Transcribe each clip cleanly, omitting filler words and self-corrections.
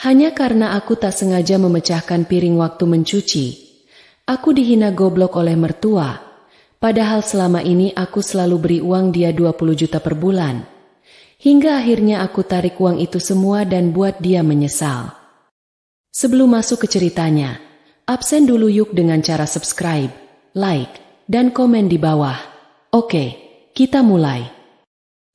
Hanya karena aku tak sengaja memecahkan piring waktu mencuci, aku dihina goblok oleh mertua. Padahal selama ini aku selalu beri uang dia 20 juta per bulan. Hingga akhirnya aku tarik uang itu semua dan buat dia menyesal. Sebelum masuk ke ceritanya, absen dulu yuk dengan cara subscribe, like, dan komen di bawah. Oke, kita mulai.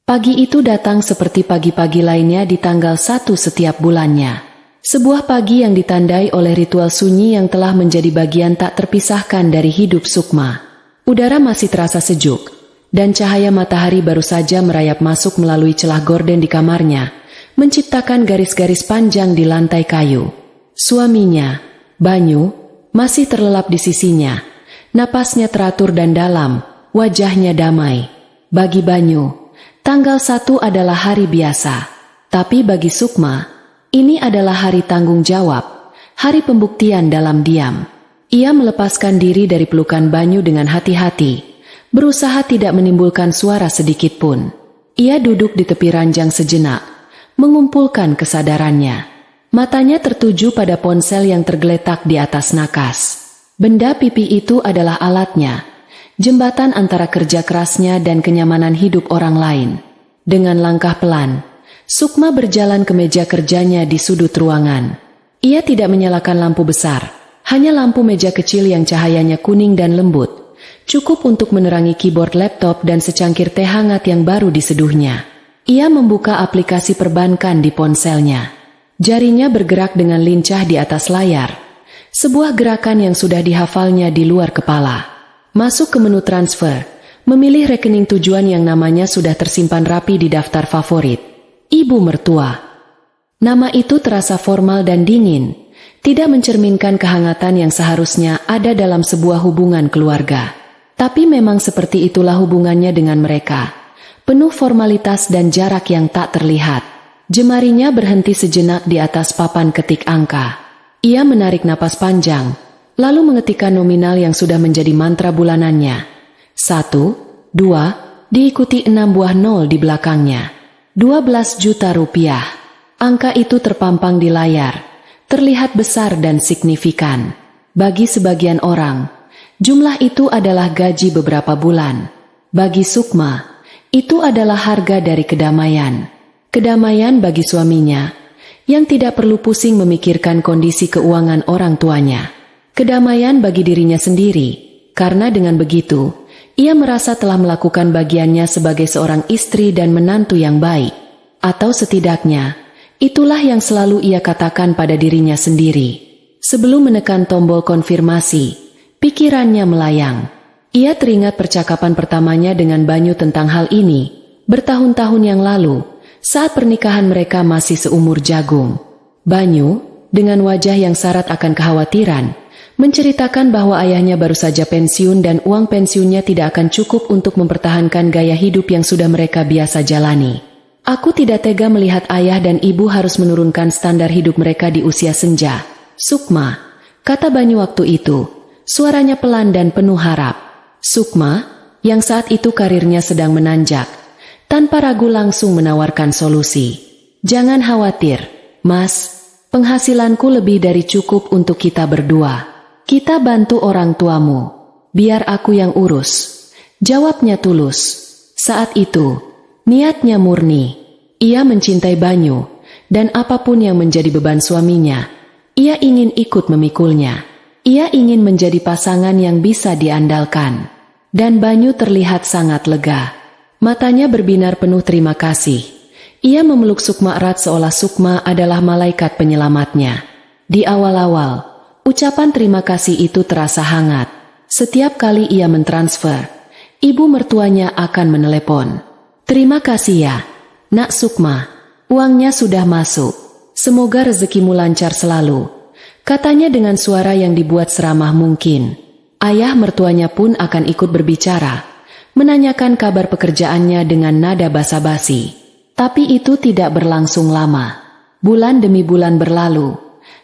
Pagi itu datang seperti pagi-pagi lainnya di tanggal 1 setiap bulannya. Sebuah pagi yang ditandai oleh ritual sunyi yang telah menjadi bagian tak terpisahkan dari hidup Sukma. Udara masih terasa sejuk, dan cahaya matahari baru saja merayap masuk melalui celah gorden di kamarnya, menciptakan garis-garis panjang di lantai kayu. Suaminya, Banyu, masih terlelap di sisinya. Napasnya teratur dan dalam, wajahnya damai. Bagi Banyu, tanggal 1 adalah hari biasa. Tapi bagi Sukma, ini adalah hari tanggung jawab, hari pembuktian dalam diam. Ia melepaskan diri dari pelukan Banyu dengan hati-hati, berusaha tidak menimbulkan suara sedikit pun. Ia duduk di tepi ranjang sejenak, mengumpulkan kesadarannya. Matanya tertuju pada ponsel yang tergeletak di atas nakas. Benda pipi itu adalah alatnya, jembatan antara kerja kerasnya dan kenyamanan hidup orang lain. Dengan langkah pelan, Sukma berjalan ke meja kerjanya di sudut ruangan. Ia tidak menyalakan lampu besar, hanya lampu meja kecil yang cahayanya kuning dan lembut, cukup untuk menerangi keyboard laptop dan secangkir teh hangat yang baru diseduhnya. Ia membuka aplikasi perbankan di ponselnya. Jarinya bergerak dengan lincah di atas layar, sebuah gerakan yang sudah dihafalnya di luar kepala. Masuk ke menu transfer, memilih rekening tujuan yang namanya sudah tersimpan rapi di daftar favorit. Ibu mertua. Nama itu terasa formal dan dingin, tidak mencerminkan kehangatan yang seharusnya ada dalam sebuah hubungan keluarga. Tapi memang seperti itulah hubungannya dengan mereka, penuh formalitas dan jarak yang tak terlihat. Jemarinya berhenti sejenak di atas papan ketik angka. Ia menarik napas panjang, lalu mengetikkan nominal yang sudah menjadi mantra bulanannya. 1, 2, diikuti 6 buah nol di belakangnya. 12 juta rupiah. Angka itu terpampang di layar, terlihat besar dan signifikan. Bagi sebagian orang, jumlah itu adalah gaji beberapa bulan. Bagi Sukma, itu adalah harga dari kedamaian. Kedamaian bagi suaminya, yang tidak perlu pusing memikirkan kondisi keuangan orang tuanya. Kedamaian bagi dirinya sendiri, karena dengan begitu, ia merasa telah melakukan bagiannya sebagai seorang istri dan menantu yang baik. Atau setidaknya, itulah yang selalu ia katakan pada dirinya sendiri. Sebelum menekan tombol konfirmasi, pikirannya melayang. Ia teringat percakapan pertamanya dengan Banyu tentang hal ini, bertahun-tahun yang lalu, saat pernikahan mereka masih seumur jagung. Banyu, dengan wajah yang syarat akan kekhawatiran, menceritakan bahwa ayahnya baru saja pensiun dan uang pensiunnya tidak akan cukup untuk mempertahankan gaya hidup yang sudah mereka biasa jalani. Aku tidak tega melihat ayah dan ibu harus menurunkan standar hidup mereka di usia senja. Sukma, kata Banyu waktu itu, suaranya pelan dan penuh harap. Sukma, yang saat itu karirnya sedang menanjak, tanpa ragu langsung menawarkan solusi. Jangan khawatir, Mas, penghasilanku lebih dari cukup untuk kita berdua. Kita bantu orang tuamu. Biar aku yang urus. Jawabnya tulus. Saat itu, niatnya murni. Ia mencintai Banyu, dan apapun yang menjadi beban suaminya, ia ingin ikut memikulnya. Ia ingin menjadi pasangan yang bisa diandalkan. Dan Banyu terlihat sangat lega. Matanya berbinar penuh terima kasih. Ia memeluk Sukma erat seolah Sukma adalah malaikat penyelamatnya. Di awal-awal, ucapan terima kasih itu terasa hangat. Setiap kali ia mentransfer, ibu mertuanya akan menelepon. Terima kasih ya, Nak Sukma. Uangnya sudah masuk. Semoga rezekimu lancar selalu, katanya dengan suara yang dibuat seramah mungkin. Ayah mertuanya pun akan ikut berbicara, menanyakan kabar pekerjaannya dengan nada basa-basi. Tapi itu tidak berlangsung lama. Bulan demi bulan berlalu,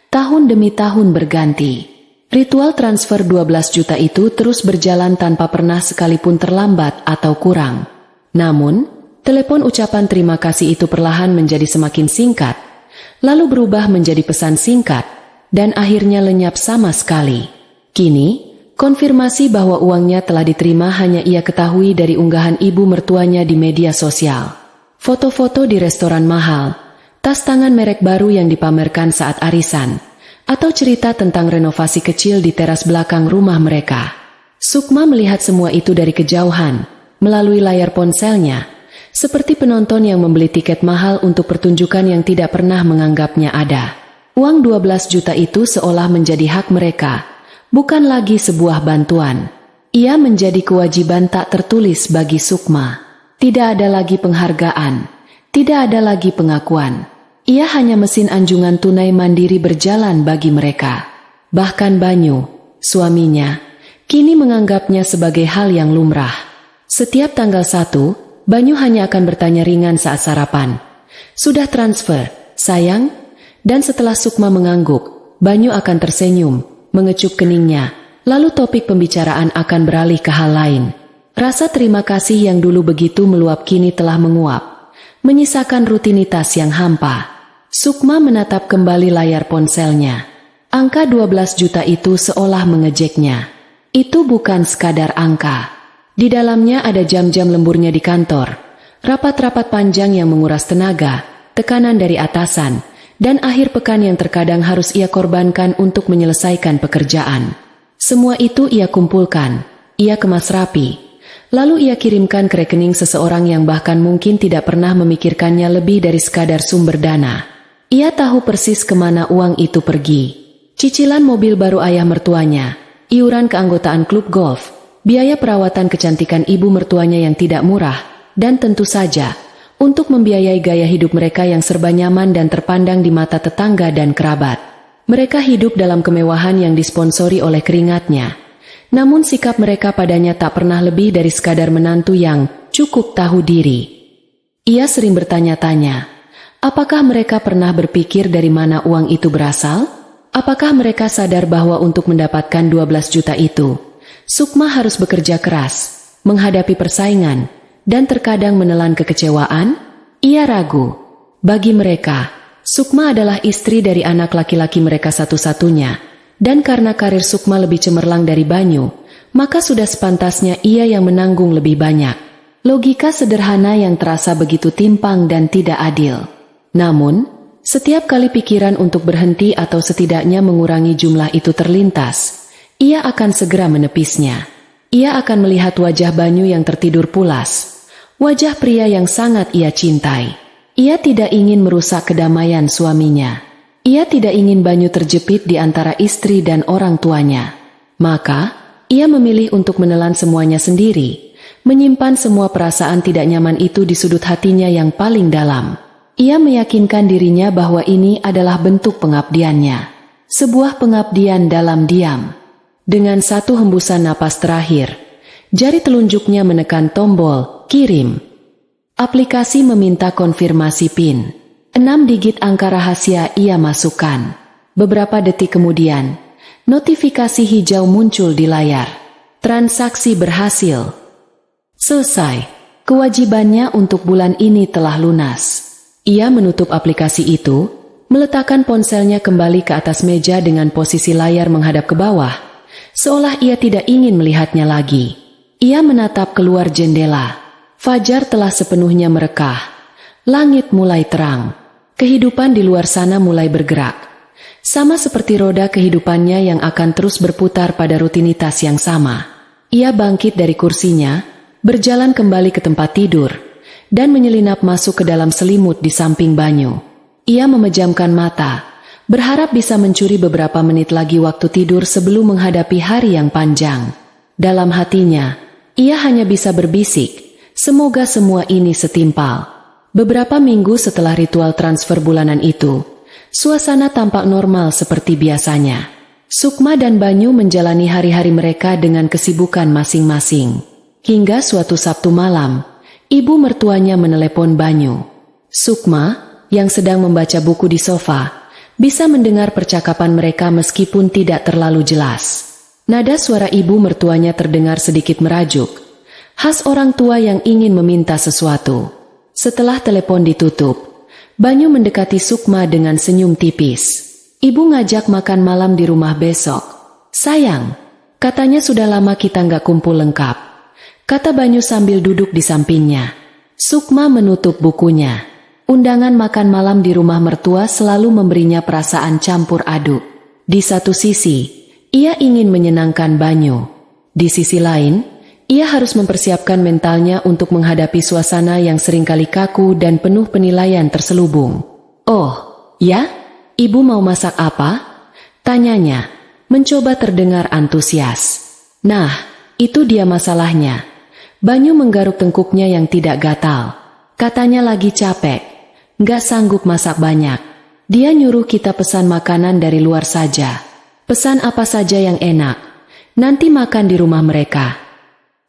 tahun demi tahun berganti. Ritual transfer 12 juta itu terus berjalan tanpa pernah sekalipun terlambat atau kurang. Namun, telepon ucapan terima kasih itu perlahan menjadi semakin singkat. lalu berubah menjadi pesan singkat, dan akhirnya lenyap sama sekali. Kini, konfirmasi bahwa uangnya telah diterima hanya ia ketahui dari unggahan ibu mertuanya di media sosial. Foto-foto di restoran mahal, tas tangan merek baru yang dipamerkan saat arisan, atau cerita tentang renovasi kecil di teras belakang rumah mereka. Sukma melihat semua itu dari kejauhan, melalui layar ponselnya, seperti penonton yang membeli tiket mahal untuk pertunjukan yang tidak pernah menganggapnya ada. Uang 12 juta itu seolah menjadi hak mereka, bukan lagi sebuah bantuan. Ia menjadi kewajiban tak tertulis bagi Sukma. Tidak ada lagi penghargaan, tidak ada lagi pengakuan. Ia hanya mesin anjungan tunai mandiri berjalan bagi mereka. Bahkan Banyu, suaminya, kini menganggapnya sebagai hal yang lumrah. Setiap tanggal 1, Banyu hanya akan bertanya ringan saat sarapan. "Sudah transfer, sayang?" Dan setelah Sukma mengangguk, Banyu akan tersenyum, mengecup keningnya, lalu topik pembicaraan akan beralih ke hal lain. Rasa terima kasih yang dulu begitu meluap kini telah menguap, menyisakan rutinitas yang hampa. Sukma menatap kembali layar ponselnya. Angka 12 juta itu seolah mengejeknya. Itu bukan sekadar angka. Di dalamnya ada jam-jam lemburnya di kantor, rapat-rapat panjang yang menguras tenaga, tekanan dari atasan, dan akhir pekan yang terkadang harus ia korbankan untuk menyelesaikan pekerjaan. Semua itu ia kumpulkan, ia kemas rapi, lalu ia kirimkan ke rekening seseorang yang bahkan mungkin tidak pernah memikirkannya lebih dari sekadar sumber dana. Ia tahu persis kemana uang itu pergi. Cicilan mobil baru ayah mertuanya, iuran keanggotaan klub golf, biaya perawatan kecantikan ibu mertuanya yang tidak murah, dan tentu saja, untuk membiayai gaya hidup mereka yang serba nyaman dan terpandang di mata tetangga dan kerabat. Mereka hidup dalam kemewahan yang disponsori oleh keringatnya. Namun sikap mereka padanya tak pernah lebih dari sekadar menantu yang cukup tahu diri. Ia sering bertanya-tanya, apakah mereka pernah berpikir dari mana uang itu berasal? Apakah mereka sadar bahwa untuk mendapatkan 12 juta itu, Sukma harus bekerja keras, menghadapi persaingan, dan terkadang menelan kekecewaan? Ia ragu. Bagi mereka, Sukma adalah istri dari anak laki-laki mereka satu-satunya, dan karena karir Sukma lebih cemerlang dari Banyu, maka sudah sepantasnya ia yang menanggung lebih banyak. Logika sederhana yang terasa begitu timpang dan tidak adil. Namun, setiap kali pikiran untuk berhenti atau setidaknya mengurangi jumlah itu terlintas, ia akan segera menepisnya. Ia akan melihat wajah Banyu yang tertidur pulas, wajah pria yang sangat ia cintai. Ia tidak ingin merusak kedamaian suaminya. Ia tidak ingin Banyu terjepit di antara istri dan orang tuanya. Maka, ia memilih untuk menelan semuanya sendiri, menyimpan semua perasaan tidak nyaman itu di sudut hatinya yang paling dalam. Ia meyakinkan dirinya bahwa ini adalah bentuk pengabdiannya. Sebuah pengabdian dalam diam. Dengan satu hembusan napas terakhir, jari telunjuknya menekan tombol kirim. Aplikasi meminta konfirmasi PIN. 6 digit angka rahasia ia masukkan. Beberapa detik kemudian, notifikasi hijau muncul di layar. Transaksi berhasil. Selesai. Kewajibannya untuk bulan ini telah lunas. Ia menutup aplikasi itu, meletakkan ponselnya kembali ke atas meja dengan posisi layar menghadap ke bawah, seolah ia tidak ingin melihatnya lagi. Ia menatap keluar jendela. Fajar telah sepenuhnya merekah. Langit mulai terang. Kehidupan di luar sana mulai bergerak. Sama seperti roda kehidupannya yang akan terus berputar pada rutinitas yang sama. Ia bangkit dari kursinya, berjalan kembali ke tempat tidur, dan menyelinap masuk ke dalam selimut di samping Banyu. Ia memejamkan mata, berharap bisa mencuri beberapa menit lagi waktu tidur sebelum menghadapi hari yang panjang. Dalam hatinya, ia hanya bisa berbisik, semoga semua ini setimpal. Beberapa minggu setelah ritual transfer bulanan itu, suasana tampak normal seperti biasanya. Sukma dan Banyu menjalani hari-hari mereka dengan kesibukan masing-masing. Hingga suatu Sabtu malam, ibu mertuanya menelepon Banyu. Sukma, yang sedang membaca buku di sofa, bisa mendengar percakapan mereka meskipun tidak terlalu jelas. Nada suara ibu mertuanya terdengar sedikit merajuk, khas orang tua yang ingin meminta sesuatu. Setelah telepon ditutup, Banyu mendekati Sukma dengan senyum tipis. Ibu ngajak makan malam di rumah besok. Sayang, katanya sudah lama kita nggak kumpul lengkap, kata Banyu sambil duduk di sampingnya. Sukma menutup bukunya. Undangan makan malam di rumah mertua selalu memberinya perasaan campur aduk. Di satu sisi, ia ingin menyenangkan Banyu. Di sisi lain, ia harus mempersiapkan mentalnya untuk menghadapi suasana yang seringkali kaku dan penuh penilaian terselubung. "Oh, ya? Ibu mau masak apa?" tanyanya, mencoba terdengar antusias. "Nah, itu dia masalahnya." Banyu menggaruk tengkuknya yang tidak gatal. Katanya lagi capek, nggak sanggup masak banyak. Dia nyuruh kita pesan makanan dari luar saja. Pesan apa saja yang enak, nanti makan di rumah mereka.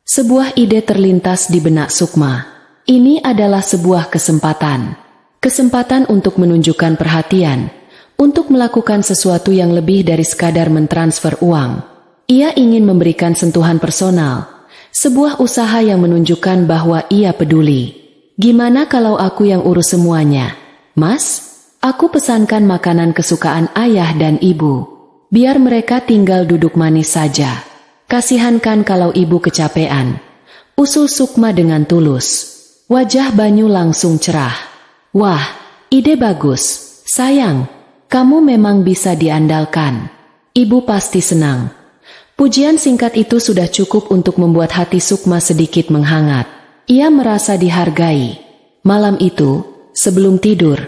Sebuah ide terlintas di benak Sukma. Ini adalah sebuah kesempatan. Kesempatan untuk menunjukkan perhatian, untuk melakukan sesuatu yang lebih dari sekadar mentransfer uang. Ia ingin memberikan sentuhan personal, sebuah usaha yang menunjukkan bahwa ia peduli. "Gimana kalau aku yang urus semuanya, Mas? Aku pesankan makanan kesukaan ayah dan ibu. Biar mereka tinggal duduk manis saja. Kasihankan kalau ibu kecapean," usul Sukma dengan tulus. Wajah Banyu langsung cerah. "Wah, ide bagus. Sayang, kamu memang bisa diandalkan. Ibu pasti senang." Pujian singkat itu sudah cukup untuk membuat hati Sukma sedikit menghangat. Ia merasa dihargai. Malam itu, sebelum tidur,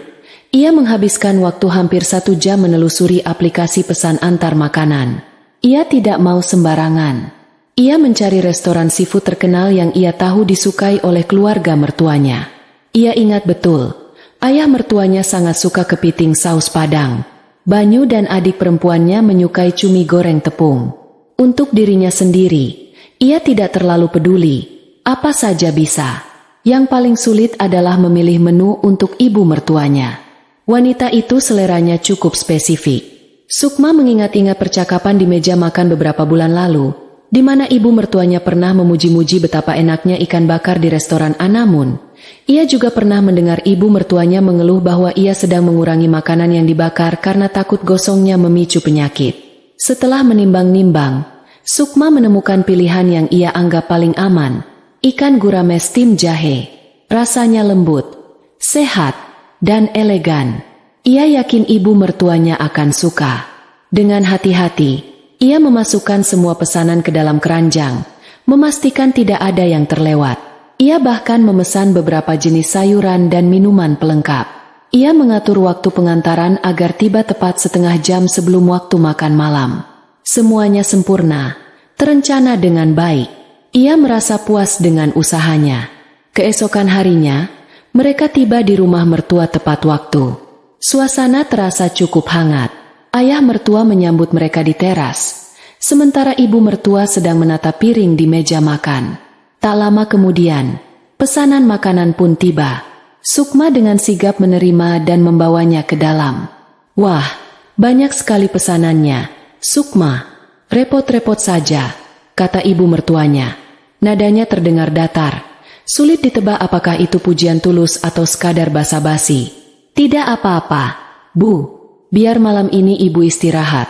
ia menghabiskan waktu hampir 1 jam menelusuri aplikasi pesan antar makanan. Ia tidak mau sembarangan. Ia mencari restoran seafood terkenal yang ia tahu disukai oleh keluarga mertuanya. Ia ingat betul, ayah mertuanya sangat suka kepiting saus Padang. Banyu dan adik perempuannya menyukai cumi goreng tepung. Untuk dirinya sendiri, ia tidak terlalu peduli, apa saja bisa. Yang paling sulit adalah memilih menu untuk ibu mertuanya. Wanita itu seleranya cukup spesifik. Sukma mengingat-ingat percakapan di meja makan beberapa bulan lalu, di mana ibu mertuanya pernah memuji-muji betapa enaknya ikan bakar di restoran Anamun. Ia juga pernah mendengar ibu mertuanya mengeluh bahwa ia sedang mengurangi makanan yang dibakar karena takut gosongnya memicu penyakit. Setelah menimbang-nimbang, Sukma menemukan pilihan yang ia anggap paling aman, ikan gurame steam jahe. Rasanya lembut, sehat, dan elegan. Ia yakin ibu mertuanya akan suka. Dengan hati-hati, ia memasukkan semua pesanan ke dalam keranjang, memastikan tidak ada yang terlewat. Ia bahkan memesan beberapa jenis sayuran dan minuman pelengkap. Ia mengatur waktu pengantaran agar tiba tepat setengah jam sebelum waktu makan malam. Semuanya sempurna, terencana dengan baik. Ia merasa puas dengan usahanya. Keesokan harinya, mereka tiba di rumah mertua tepat waktu. Suasana terasa cukup hangat. Ayah mertua menyambut mereka di teras, sementara ibu mertua sedang menata piring di meja makan. Tak lama kemudian, pesanan makanan pun tiba. Sukma dengan sigap menerima dan membawanya ke dalam. "Wah, banyak sekali pesanannya, Sukma. Repot-repot saja," kata ibu mertuanya. Nadanya terdengar datar. Sulit ditebak apakah itu pujian tulus atau sekadar basa-basi. "Tidak apa-apa, Bu. Biar malam ini ibu istirahat,"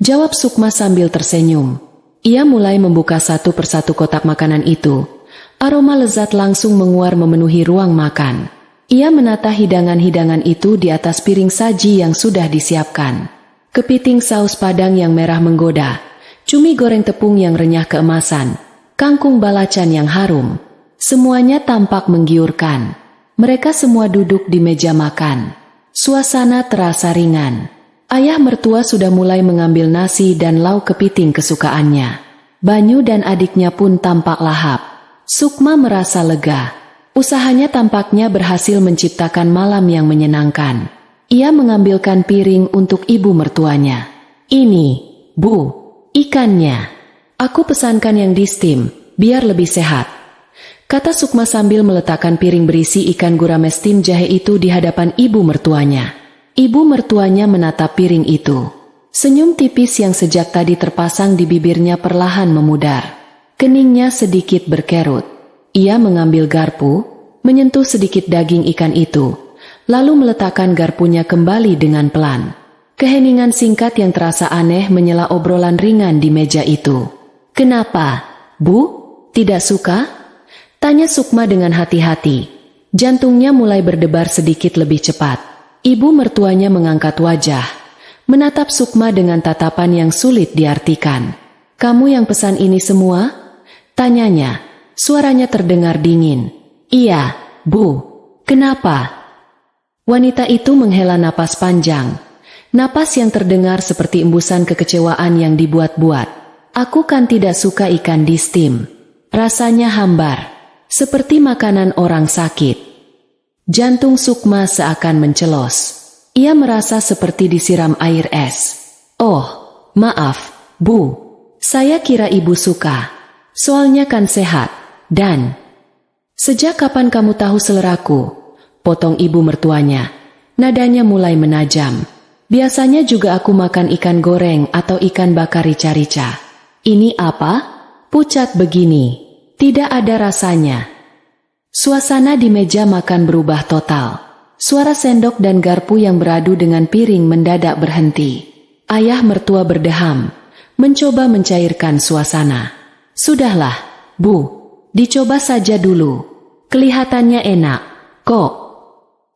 jawab Sukma sambil tersenyum. Ia mulai membuka satu persatu kotak makanan itu. Aroma lezat langsung menguar memenuhi ruang makan. Ia menata hidangan-hidangan itu di atas piring saji yang sudah disiapkan. Kepiting saus Padang yang merah menggoda, cumi goreng tepung yang renyah keemasan, kangkung balacan yang harum. Semuanya tampak menggiurkan. Mereka semua duduk di meja makan. Suasana terasa ringan. Ayah mertua sudah mulai mengambil nasi dan lauk kepiting kesukaannya. Banyu dan adiknya pun tampak lahap. Sukma merasa lega. Usahanya tampaknya berhasil menciptakan malam yang menyenangkan. Ia mengambilkan piring untuk ibu mertuanya. "Ini, Bu, ikannya. Aku pesankan yang di steam, biar lebih sehat," kata Sukma sambil meletakkan piring berisi ikan gurame steam jahe itu di hadapan ibu mertuanya. Ibu mertuanya menatap piring itu. Senyum tipis yang sejak tadi terpasang di bibirnya perlahan memudar. Keningnya sedikit berkerut. Ia mengambil garpu, menyentuh sedikit daging ikan itu, lalu meletakkan garpunya kembali dengan pelan. Keheningan singkat yang terasa aneh menyela obrolan ringan di meja itu. "Kenapa, Bu? Tidak suka?" tanya Sukma dengan hati-hati. Jantungnya mulai berdebar sedikit lebih cepat. Ibu mertuanya mengangkat wajah, menatap Sukma dengan tatapan yang sulit diartikan. "Kamu yang pesan ini semua?" tanyanya. Suaranya terdengar dingin. "Iya, Bu." "Kenapa?" Wanita itu menghela napas panjang. Napas yang terdengar seperti embusan kekecewaan yang dibuat-buat. "Aku kan tidak suka ikan di steam. Rasanya hambar, seperti makanan orang sakit." Jantung Sukma seakan mencelos. Ia merasa seperti disiram air es. "Oh, maaf, Bu. Saya kira Ibu suka. Soalnya kan sehat, dan..." "Sejak kapan kamu tahu seleraku?" potong ibu mertuanya. Nadanya mulai menajam. "Biasanya juga aku makan ikan goreng atau ikan bakar rica-rica. Ini apa? Pucat begini. Tidak ada rasanya." Suasana di meja makan berubah total. Suara sendok dan garpu yang beradu dengan piring mendadak berhenti. Ayah mertua berdeham, mencoba mencairkan suasana. "Sudahlah, Bu. Dicoba saja dulu. Kelihatannya enak, kok."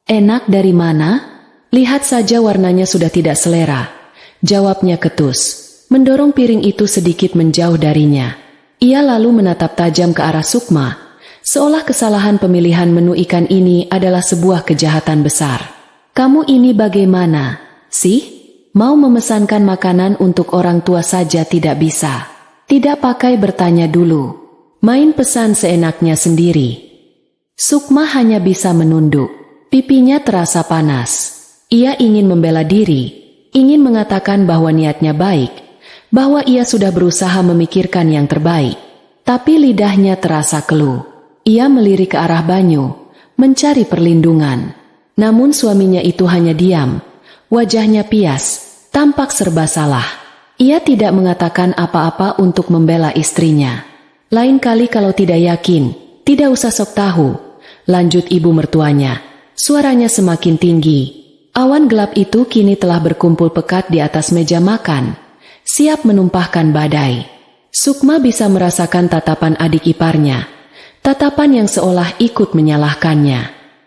"Enak dari mana? Lihat saja warnanya sudah tidak selera," jawabnya ketus, mendorong piring itu sedikit menjauh darinya. Ia lalu menatap tajam ke arah Sukma, seolah kesalahan pemilihan menu ikan ini adalah sebuah kejahatan besar. "Kamu ini bagaimana sih? Mau memesankan makanan untuk orang tua saja tidak bisa? Tidak pakai bertanya dulu. Main pesan seenaknya sendiri." Sukma hanya bisa menunduk. Pipinya terasa panas. Ia ingin membela diri, ingin mengatakan bahwa niatnya baik, bahwa ia sudah berusaha memikirkan yang terbaik. Tapi lidahnya terasa keluh. Ia melirik ke arah Banyu, mencari perlindungan. Namun suaminya itu hanya diam. Wajahnya pias, tampak serba salah. Ia tidak mengatakan apa-apa untuk membela istrinya. "Lain kali kalau tidak yakin, tidak usah sok tahu," lanjut ibu mertuanya. Suaranya semakin tinggi. Awan gelap itu kini telah berkumpul pekat di atas meja makan, siap menumpahkan badai. Sukma bisa merasakan tatapan adik iparnya, tatapan yang seolah ikut menyalahkannya.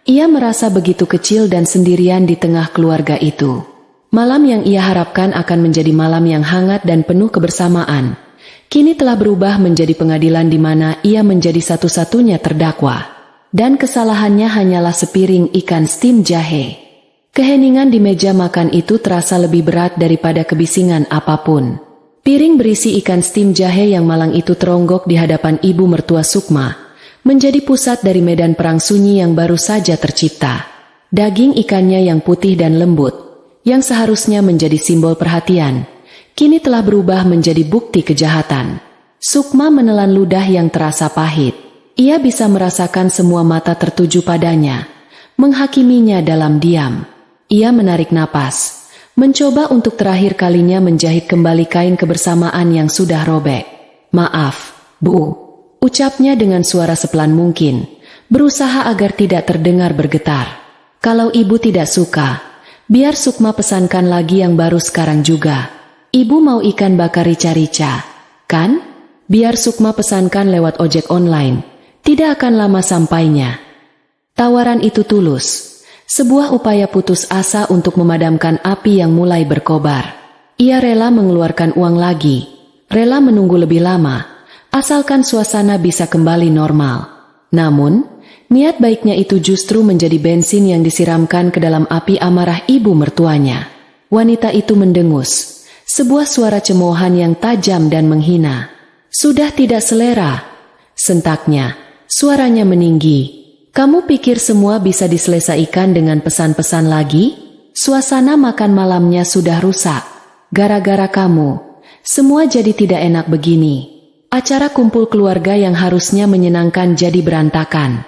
Ia merasa begitu kecil dan sendirian di tengah keluarga itu. Malam yang ia harapkan akan menjadi malam yang hangat dan penuh kebersamaan, kini telah berubah menjadi pengadilan di mana ia menjadi satu-satunya terdakwa. Dan kesalahannya hanyalah sepiring ikan steam jahe. Keheningan di meja makan itu terasa lebih berat daripada kebisingan apapun. Piring berisi ikan steam jahe yang malang itu teronggok di hadapan ibu mertua Sukma, menjadi pusat dari medan perang sunyi yang baru saja tercipta. Daging ikannya yang putih dan lembut, yang seharusnya menjadi simbol perhatian, kini telah berubah menjadi bukti kejahatan. Sukma menelan ludah yang terasa pahit. Ia bisa merasakan semua mata tertuju padanya, menghakiminya dalam diam. Ia menarik napas, mencoba untuk terakhir kalinya menjahit kembali kain kebersamaan yang sudah robek. "Maaf, Bu," ucapnya dengan suara sepelan mungkin, berusaha agar tidak terdengar bergetar. "Kalau Ibu tidak suka, biar Sukma pesankan lagi yang baru sekarang juga. Ibu mau ikan bakar rica-rica, kan? Biar Sukma pesankan lewat ojek online. Tidak akan lama sampainya." Tawaran itu tulus, sebuah upaya putus asa untuk memadamkan api yang mulai berkobar. Ia rela mengeluarkan uang lagi, rela menunggu lebih lama, asalkan suasana bisa kembali normal. Namun, niat baiknya itu justru menjadi bensin yang disiramkan ke dalam api amarah ibu mertuanya. Wanita itu mendengus, sebuah suara cemoohan yang tajam dan menghina. "Sudah tidak selera," sentaknya. Suaranya meninggi. "Kamu pikir semua bisa diselesaikan dengan pesan-pesan lagi? Suasana makan malamnya sudah rusak. Gara-gara kamu, semua jadi tidak enak begini. Acara kumpul keluarga yang harusnya menyenangkan jadi berantakan."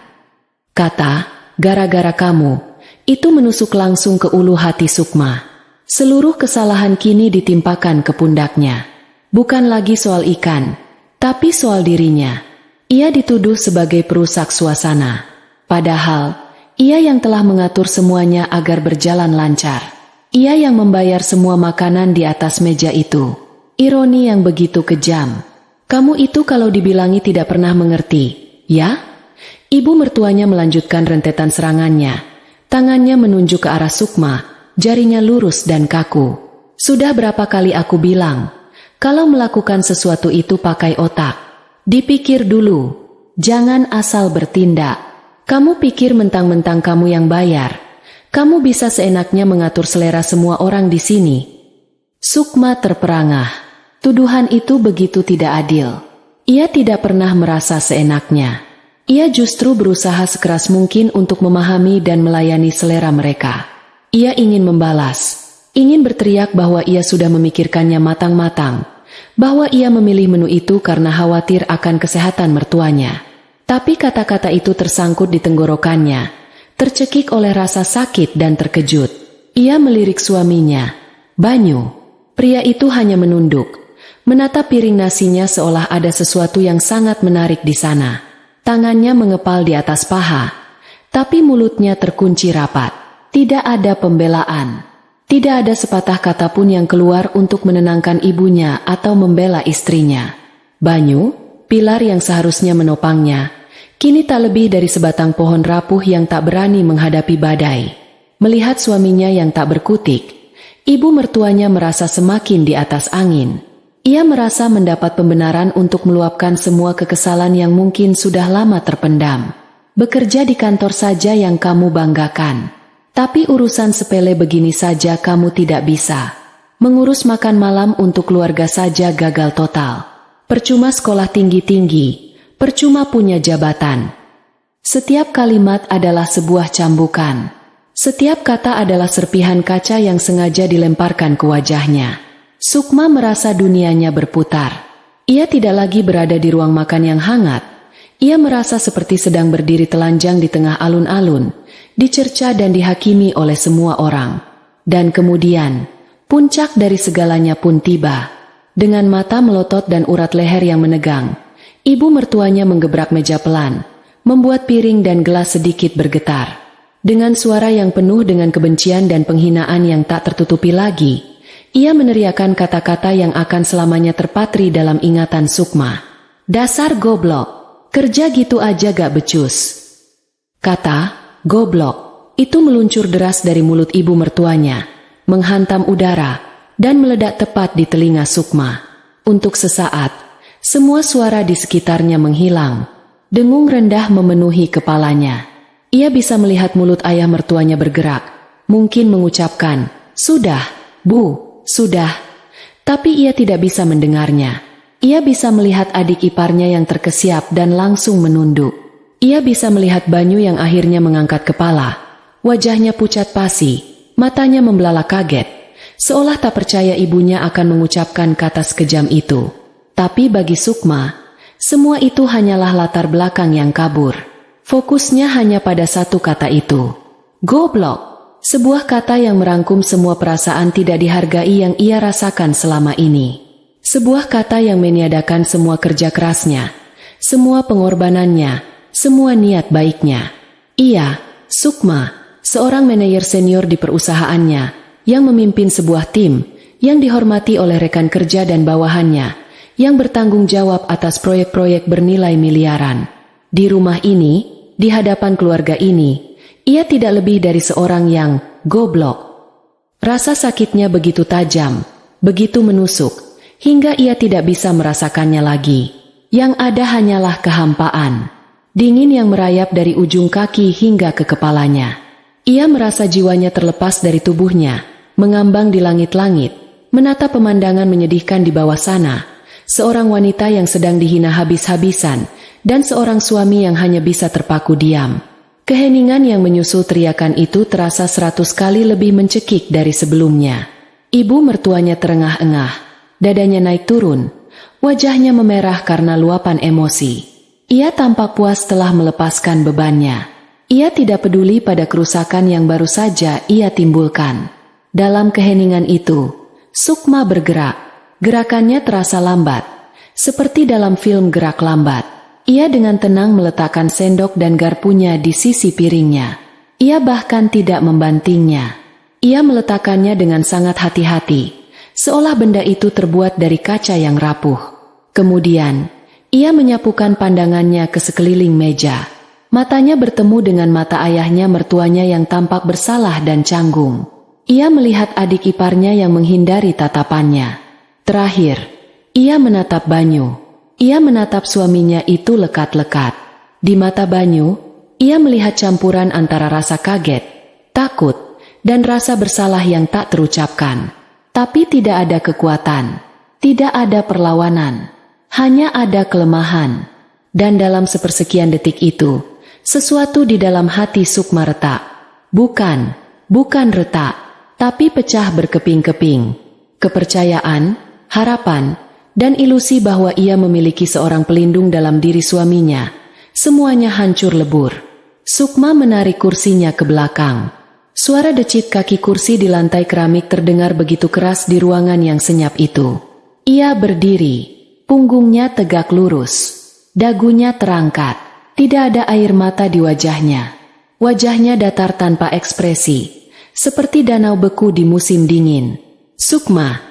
Kata, "gara-gara kamu," itu menusuk langsung ke ulu hati Sukma. Seluruh kesalahan kini ditimpakan ke pundaknya. Bukan lagi soal ikan, tapi soal dirinya. Ia dituduh sebagai perusak suasana. Padahal, Ia yang telah mengatur semuanya agar berjalan lancar. Ia yang membayar semua makanan di atas meja itu. Ironi yang begitu kejam. Kamu itu kalau dibilangi tidak pernah mengerti, ya? Ibu mertuanya melanjutkan rentetan serangannya. Tangannya menunjuk ke arah Sukma, jarinya lurus dan kaku. Sudah berapa kali aku bilang, kalau melakukan sesuatu itu pakai otak. Dipikir dulu, jangan asal bertindak. Kamu pikir mentang-mentang kamu yang bayar, kamu bisa seenaknya mengatur selera semua orang di sini. Sukma terperangah. Tuduhan itu begitu tidak adil. Ia tidak pernah merasa seenaknya. Ia justru berusaha sekeras mungkin untuk memahami dan melayani selera mereka. Ia ingin membalas, ingin berteriak bahwa ia sudah memikirkannya matang-matang, bahwa ia memilih menu itu karena khawatir akan kesehatan mertuanya. Tapi kata-kata itu tersangkut di tenggorokannya, tercekik oleh rasa sakit dan terkejut. Ia melirik suaminya. Banyu. Pria itu hanya menunduk, menatap piring nasinya seolah ada sesuatu yang sangat menarik di sana. Tangannya mengepal di atas paha, tapi mulutnya terkunci rapat. Tidak ada pembelaan. Tidak ada sepatah kata pun yang keluar untuk menenangkan ibunya atau membela istrinya. Banyu, pilar yang seharusnya menopangnya, kini tak lebih dari sebatang pohon rapuh yang tak berani menghadapi badai. Melihat suaminya yang tak berkutik, ibu mertuanya merasa semakin di atas angin. Ia merasa mendapat pembenaran untuk meluapkan semua kekesalan yang mungkin sudah lama terpendam. Bekerja di kantor saja yang kamu banggakan. Tapi urusan sepele begini saja kamu tidak bisa. Mengurus makan malam untuk keluarga saja gagal total. Percuma sekolah tinggi-tinggi, percuma punya jabatan. Setiap kalimat adalah sebuah cambukan. Setiap kata adalah serpihan kaca yang sengaja dilemparkan ke wajahnya. Sukma merasa dunianya berputar. Ia tidak lagi berada di ruang makan yang hangat. Ia merasa seperti sedang berdiri telanjang di tengah alun-alun, dicerca dan dihakimi oleh semua orang. Dan kemudian, puncak dari segalanya pun tiba. Dengan mata melotot dan urat leher yang menegang, ibu mertuanya menggebrak meja pelan, membuat piring dan gelas sedikit bergetar. Dengan suara yang penuh dengan kebencian dan penghinaan yang tak tertutupi lagi, ia meneriakkan kata-kata yang akan selamanya terpatri dalam ingatan Sukma. Dasar goblok, kerja gitu aja gak becus. Kata goblok itu meluncur deras dari mulut ibu mertuanya, menghantam udara, dan meledak tepat di telinga Sukma. Untuk sesaat, semua suara di sekitarnya menghilang. Dengung rendah memenuhi kepalanya. Ia bisa melihat mulut ayah mertuanya bergerak, mungkin mengucapkan, "Sudah, Bu, sudah." Tapi ia tidak bisa mendengarnya. Ia bisa melihat adik iparnya yang terkesiap dan langsung menunduk. Ia bisa melihat Banyu yang akhirnya mengangkat kepala. Wajahnya pucat pasi, matanya membelalak kaget, seolah tak percaya ibunya akan mengucapkan kata sekejam itu. Tapi bagi Sukma, semua itu hanyalah latar belakang yang kabur. Fokusnya hanya pada satu kata itu. Goblok. Sebuah kata yang merangkum semua perasaan tidak dihargai yang ia rasakan selama ini. Sebuah kata yang meniadakan semua kerja kerasnya, semua pengorbanannya, semua niat baiknya. Ia, Sukma, seorang manajer senior di perusahaannya, yang memimpin sebuah tim, yang dihormati oleh rekan kerja dan bawahannya, yang bertanggung jawab atas proyek-proyek bernilai miliaran. Di rumah ini, di hadapan keluarga ini, ia tidak lebih dari seorang yang goblok. Rasa sakitnya begitu tajam, begitu menusuk, hingga ia tidak bisa merasakannya lagi. Yang ada hanyalah kehampaan, dingin yang merayap dari ujung kaki hingga ke kepalanya. Ia merasa jiwanya terlepas dari tubuhnya, mengambang di langit-langit, menatap pemandangan menyedihkan di bawah sana, seorang wanita yang sedang dihina habis-habisan, dan seorang suami yang hanya bisa terpaku diam. Keheningan yang menyusul teriakan itu terasa 100 kali lebih mencekik dari sebelumnya. Ibu mertuanya terengah-engah, dadanya naik turun, wajahnya memerah karena luapan emosi. Ia tampak puas telah melepaskan bebannya. Ia tidak peduli pada kerusakan yang baru saja ia timbulkan. Dalam keheningan itu, Sukma bergerak. Gerakannya terasa lambat, seperti dalam film gerak lambat. Ia dengan tenang meletakkan sendok dan garpunya di sisi piringnya. Ia bahkan tidak membantingnya. Ia meletakkannya dengan sangat hati-hati, seolah benda itu terbuat dari kaca yang rapuh. Kemudian, ia menyapukan pandangannya ke sekeliling meja. Matanya bertemu dengan mata ayahnya mertuanya yang tampak bersalah dan canggung. Ia melihat adik iparnya yang menghindari tatapannya. Terakhir, ia menatap Banyu. Ia menatap suaminya itu lekat-lekat. Di mata Banyu, ia melihat campuran antara rasa kaget, takut, dan rasa bersalah yang tak terucapkan. Tapi tidak ada kekuatan, tidak ada perlawanan, hanya ada kelemahan. Dan dalam sepersekian detik itu, sesuatu di dalam hati Sukma retak. Bukan retak, tapi pecah berkeping-keping. Kepercayaan, harapan, dan ilusi bahwa ia memiliki seorang pelindung dalam diri suaminya, semuanya hancur lebur. Sukma menarik kursinya ke belakang. Suara decit kaki kursi di lantai keramik terdengar begitu keras di ruangan yang senyap itu. Ia berdiri, punggungnya tegak lurus, dagunya terangkat, tidak ada air mata di wajahnya. Wajahnya datar tanpa ekspresi, seperti danau beku di musim dingin. Sukma.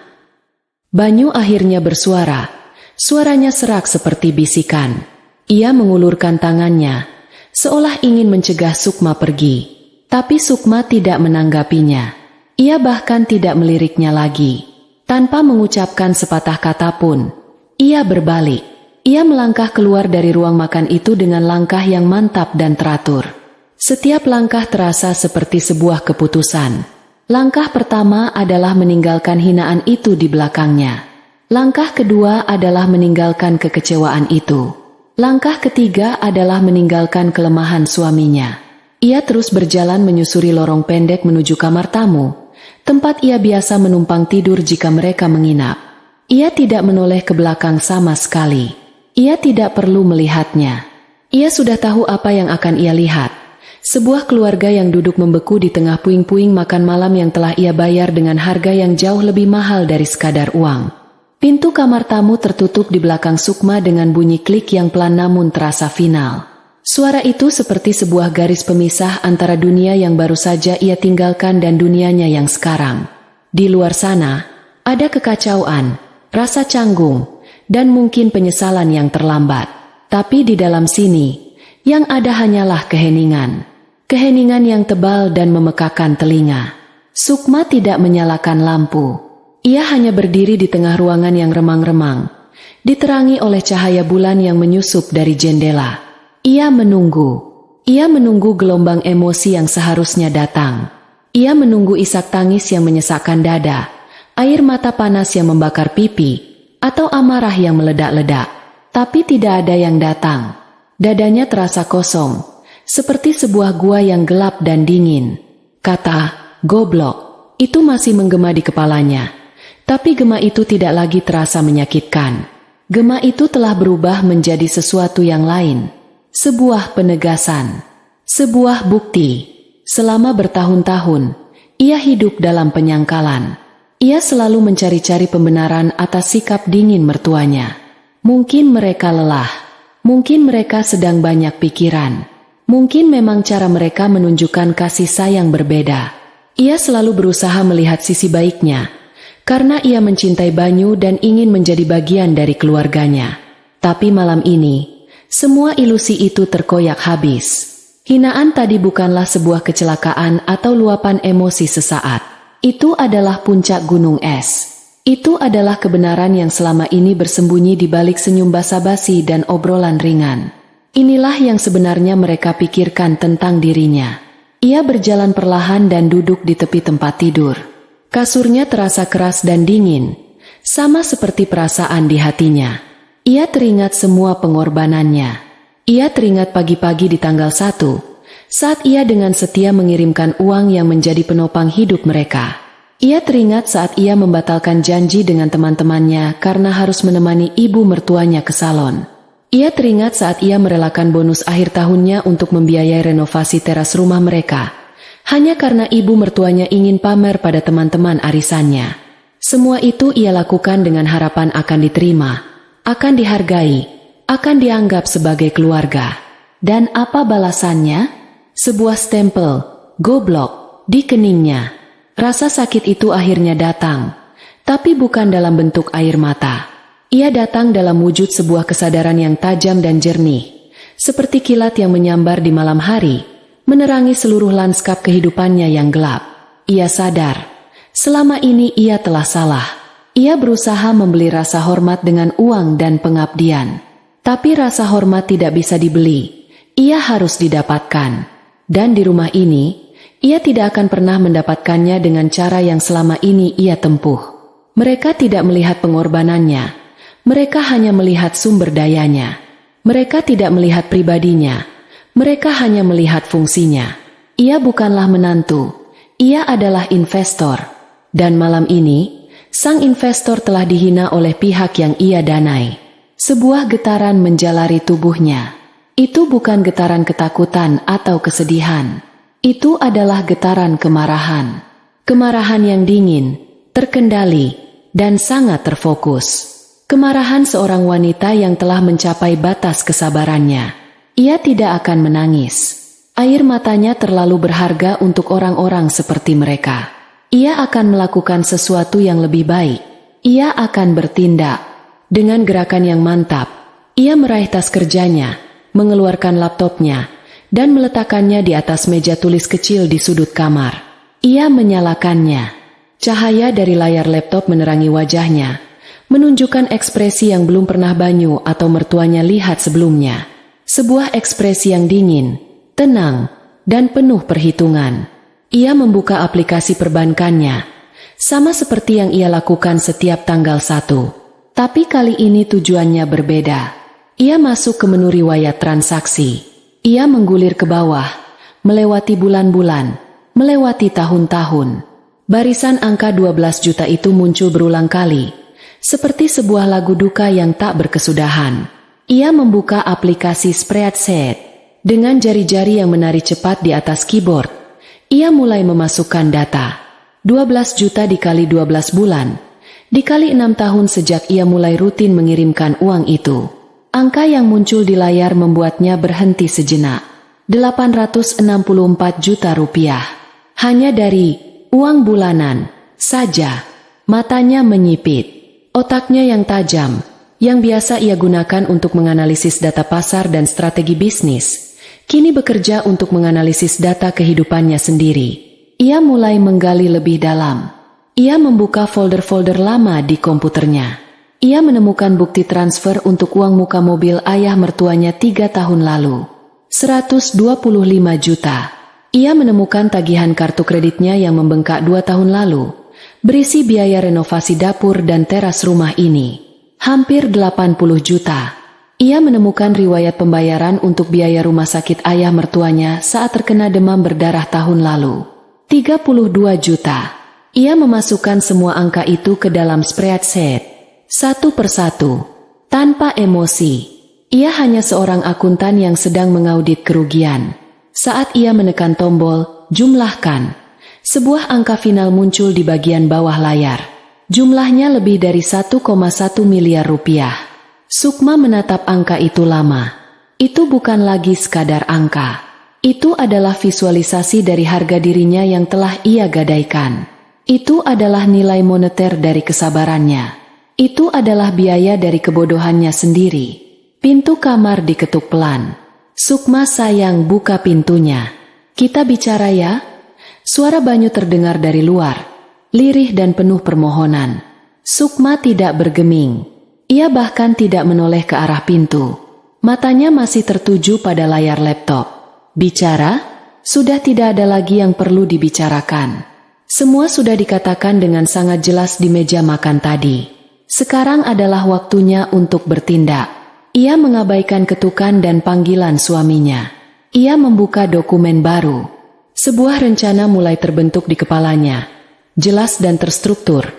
Banyu akhirnya bersuara. Suaranya serak seperti bisikan. Ia mengulurkan tangannya, seolah ingin mencegah Sukma pergi. Tapi Sukma tidak menanggapinya. Ia bahkan tidak meliriknya lagi. Tanpa mengucapkan sepatah kata pun, ia berbalik. Ia melangkah keluar dari ruang makan itu dengan langkah yang mantap dan teratur. Setiap langkah terasa seperti sebuah keputusan. Langkah pertama adalah meninggalkan hinaan itu di belakangnya. Langkah kedua adalah meninggalkan kekecewaan itu. Langkah ketiga adalah meninggalkan kelemahan suaminya. Ia terus berjalan menyusuri lorong pendek menuju kamar tamu, tempat ia biasa menumpang tidur jika mereka menginap. Ia tidak menoleh ke belakang sama sekali. Ia tidak perlu melihatnya. Ia sudah tahu apa yang akan ia lihat. Sebuah keluarga yang duduk membeku di tengah puing-puing makan malam yang telah ia bayar dengan harga yang jauh lebih mahal dari sekadar uang. Pintu kamar tamu tertutup di belakang Sukma dengan bunyi klik yang pelan namun terasa final. Suara itu seperti sebuah garis pemisah antara dunia yang baru saja ia tinggalkan dan dunianya yang sekarang. Di luar sana, ada kekacauan, rasa canggung, dan mungkin penyesalan yang terlambat. Tapi di dalam sini, yang ada hanyalah keheningan. Keheningan yang tebal dan memekakan telinga. Sukma tidak menyalakan lampu. Ia hanya berdiri di tengah ruangan yang remang-remang, diterangi oleh cahaya bulan yang menyusup dari jendela. Ia menunggu. Ia menunggu gelombang emosi yang seharusnya datang. Ia menunggu isak tangis yang menyesakkan dada, air mata panas yang membakar pipi, atau amarah yang meledak-ledak. Tapi tidak ada yang datang. Dadanya terasa kosong, seperti sebuah gua yang gelap dan dingin. Kata, goblok, itu masih menggema di kepalanya. Tapi gema itu tidak lagi terasa menyakitkan. Gema itu telah berubah menjadi sesuatu yang lain. Sebuah penegasan. Sebuah bukti. Selama bertahun-tahun, ia hidup dalam penyangkalan. Ia selalu mencari-cari pembenaran atas sikap dingin mertuanya. Mungkin mereka lelah. Mungkin mereka sedang banyak pikiran. Mungkin memang cara mereka menunjukkan kasih sayang berbeda. Ia selalu berusaha melihat sisi baiknya, karena ia mencintai Banyu dan ingin menjadi bagian dari keluarganya. Tapi malam ini, semua ilusi itu terkoyak habis. Hinaan tadi bukanlah sebuah kecelakaan atau luapan emosi sesaat. Itu adalah puncak gunung es. Itu adalah kebenaran yang selama ini bersembunyi di balik senyum basa-basi dan obrolan ringan. Inilah yang sebenarnya mereka pikirkan tentang dirinya. Ia berjalan perlahan dan duduk di tepi tempat tidur. Kasurnya terasa keras dan dingin, sama seperti perasaan di hatinya. Ia teringat semua pengorbanannya. Ia teringat pagi-pagi di tanggal 1, saat ia dengan setia mengirimkan uang yang menjadi penopang hidup mereka. Ia teringat saat ia membatalkan janji dengan teman-temannya karena harus menemani ibu mertuanya ke salon. Ia teringat saat ia merelakan bonus akhir tahunnya untuk membiayai renovasi teras rumah mereka, hanya karena ibu mertuanya ingin pamer pada teman-teman arisannya. Semua itu ia lakukan dengan harapan akan diterima, akan dihargai, akan dianggap sebagai keluarga. Dan apa balasannya? Sebuah stempel, goblok, di keningnya. Rasa sakit itu akhirnya datang, tapi bukan dalam bentuk air mata. Ia datang dalam wujud sebuah kesadaran yang tajam dan jernih, seperti kilat yang menyambar di malam hari, menerangi seluruh lanskap kehidupannya yang gelap. Ia sadar, selama ini ia telah salah. Ia berusaha membeli rasa hormat dengan uang dan pengabdian. Tapi rasa hormat tidak bisa dibeli, ia harus didapatkan. Dan di rumah ini, ia tidak akan pernah mendapatkannya dengan cara yang selama ini ia tempuh. Mereka tidak melihat pengorbanannya. Mereka hanya melihat sumber dayanya. Mereka tidak melihat pribadinya. Mereka hanya melihat fungsinya. Ia bukanlah menantu. Ia adalah investor. Dan malam ini, sang investor telah dihina oleh pihak yang ia danai. Sebuah getaran menjalari tubuhnya. Itu bukan getaran ketakutan atau kesedihan. Itu adalah getaran kemarahan. Kemarahan yang dingin, terkendali, dan sangat terfokus. Kemarahan seorang wanita yang telah mencapai batas kesabarannya. Ia tidak akan menangis. Air matanya terlalu berharga untuk orang-orang seperti mereka. Ia akan melakukan sesuatu yang lebih baik. Ia akan bertindak. Dengan gerakan yang mantap, ia meraih tas kerjanya, mengeluarkan laptopnya, dan meletakkannya di atas meja tulis kecil di sudut kamar. Ia menyalakannya. Cahaya dari layar laptop menerangi wajahnya, menunjukkan ekspresi yang belum pernah Banyu atau mertuanya lihat sebelumnya. Sebuah ekspresi yang dingin, tenang, dan penuh perhitungan. Ia membuka aplikasi perbankannya, sama seperti yang ia lakukan setiap tanggal 1. Tapi kali ini tujuannya berbeda. Ia masuk ke menu riwayat transaksi. Ia menggulir ke bawah, melewati bulan-bulan, melewati tahun-tahun. Barisan angka 12 juta itu muncul berulang kali, seperti sebuah lagu duka yang tak berkesudahan. Ia membuka aplikasi spreadsheet. Dengan jari-jari yang menari cepat di atas keyboard, ia mulai memasukkan data. 12 juta dikali 12 bulan, dikali 6 tahun sejak ia mulai rutin mengirimkan uang itu. Angka yang muncul di layar membuatnya berhenti sejenak. 864 juta rupiah. Hanya dari uang bulanan saja. Matanya menyipit. Otaknya yang tajam, yang biasa ia gunakan untuk menganalisis data pasar dan strategi bisnis, kini bekerja untuk menganalisis data kehidupannya sendiri. Ia mulai menggali lebih dalam. Ia membuka folder-folder lama di komputernya. Ia menemukan bukti transfer untuk uang muka mobil ayah mertuanya 3 tahun lalu. 125 juta. Ia menemukan tagihan kartu kreditnya yang membengkak 2 tahun lalu, berisi biaya renovasi dapur dan teras rumah ini. Hampir 80 juta. Ia menemukan riwayat pembayaran untuk biaya rumah sakit ayah mertuanya saat terkena demam berdarah tahun lalu. 32 juta. Ia memasukkan semua angka itu ke dalam spreadsheet, satu persatu, tanpa emosi. Ia hanya seorang akuntan yang sedang mengaudit kerugian. Saat ia menekan tombol, jumlahkan. Sebuah angka final muncul di bagian bawah layar. Jumlahnya lebih dari 1,1 miliar rupiah. Sukma menatap angka itu lama. Itu bukan lagi sekadar angka. Itu adalah visualisasi dari harga dirinya yang telah ia gadaikan. Itu adalah nilai moneter dari kesabarannya. Itu adalah biaya dari kebodohannya sendiri. Pintu kamar diketuk pelan. Sukma sayang, buka pintunya. Kita bicara ya? Suara Banyu terdengar dari luar, lirih dan penuh permohonan. Sukma tidak bergeming. Ia bahkan tidak menoleh ke arah pintu. Matanya masih tertuju pada layar laptop. Bicara? Sudah tidak ada lagi yang perlu dibicarakan. Semua sudah dikatakan dengan sangat jelas di meja makan tadi. Sekarang adalah waktunya untuk bertindak. Ia mengabaikan ketukan dan panggilan suaminya. Ia membuka dokumen baru. Sebuah rencana mulai terbentuk di kepalanya. Jelas dan terstruktur.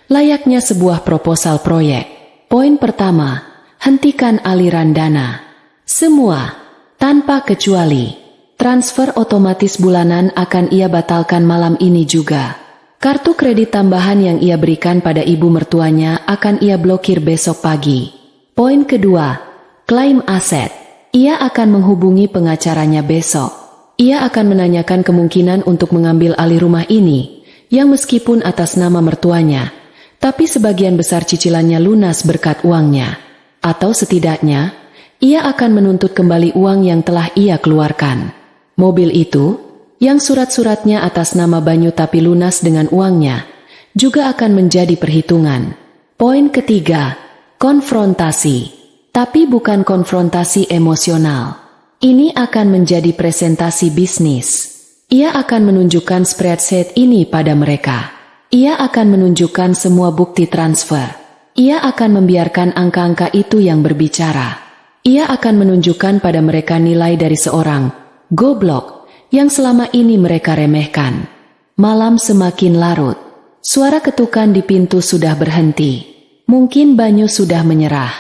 Layaknya sebuah proposal proyek. Poin pertama, hentikan aliran dana. Semua, tanpa kecuali. Transfer otomatis bulanan akan ia batalkan malam ini juga. Kartu kredit tambahan yang ia berikan pada ibu mertuanya akan ia blokir besok pagi. Poin kedua, klaim aset. Ia akan menghubungi pengacaranya besok. Ia akan menanyakan kemungkinan untuk mengambil alih rumah ini, yang meskipun atas nama mertuanya, tapi sebagian besar cicilannya lunas berkat uangnya. Atau setidaknya, ia akan menuntut kembali uang yang telah ia keluarkan. Mobil itu, yang surat-suratnya atas nama Banyu tapi lunas dengan uangnya, juga akan menjadi perhitungan. Poin ketiga, konfrontasi. Tapi bukan konfrontasi emosional. Ini akan menjadi presentasi bisnis. Ia akan menunjukkan spreadsheet ini pada mereka. Ia akan menunjukkan semua bukti transfer. Ia akan membiarkan angka-angka itu yang berbicara. Ia akan menunjukkan pada mereka nilai dari seorang goblok yang selama ini mereka remehkan. Malam semakin larut. Suara ketukan di pintu sudah berhenti. Mungkin Banyu sudah menyerah.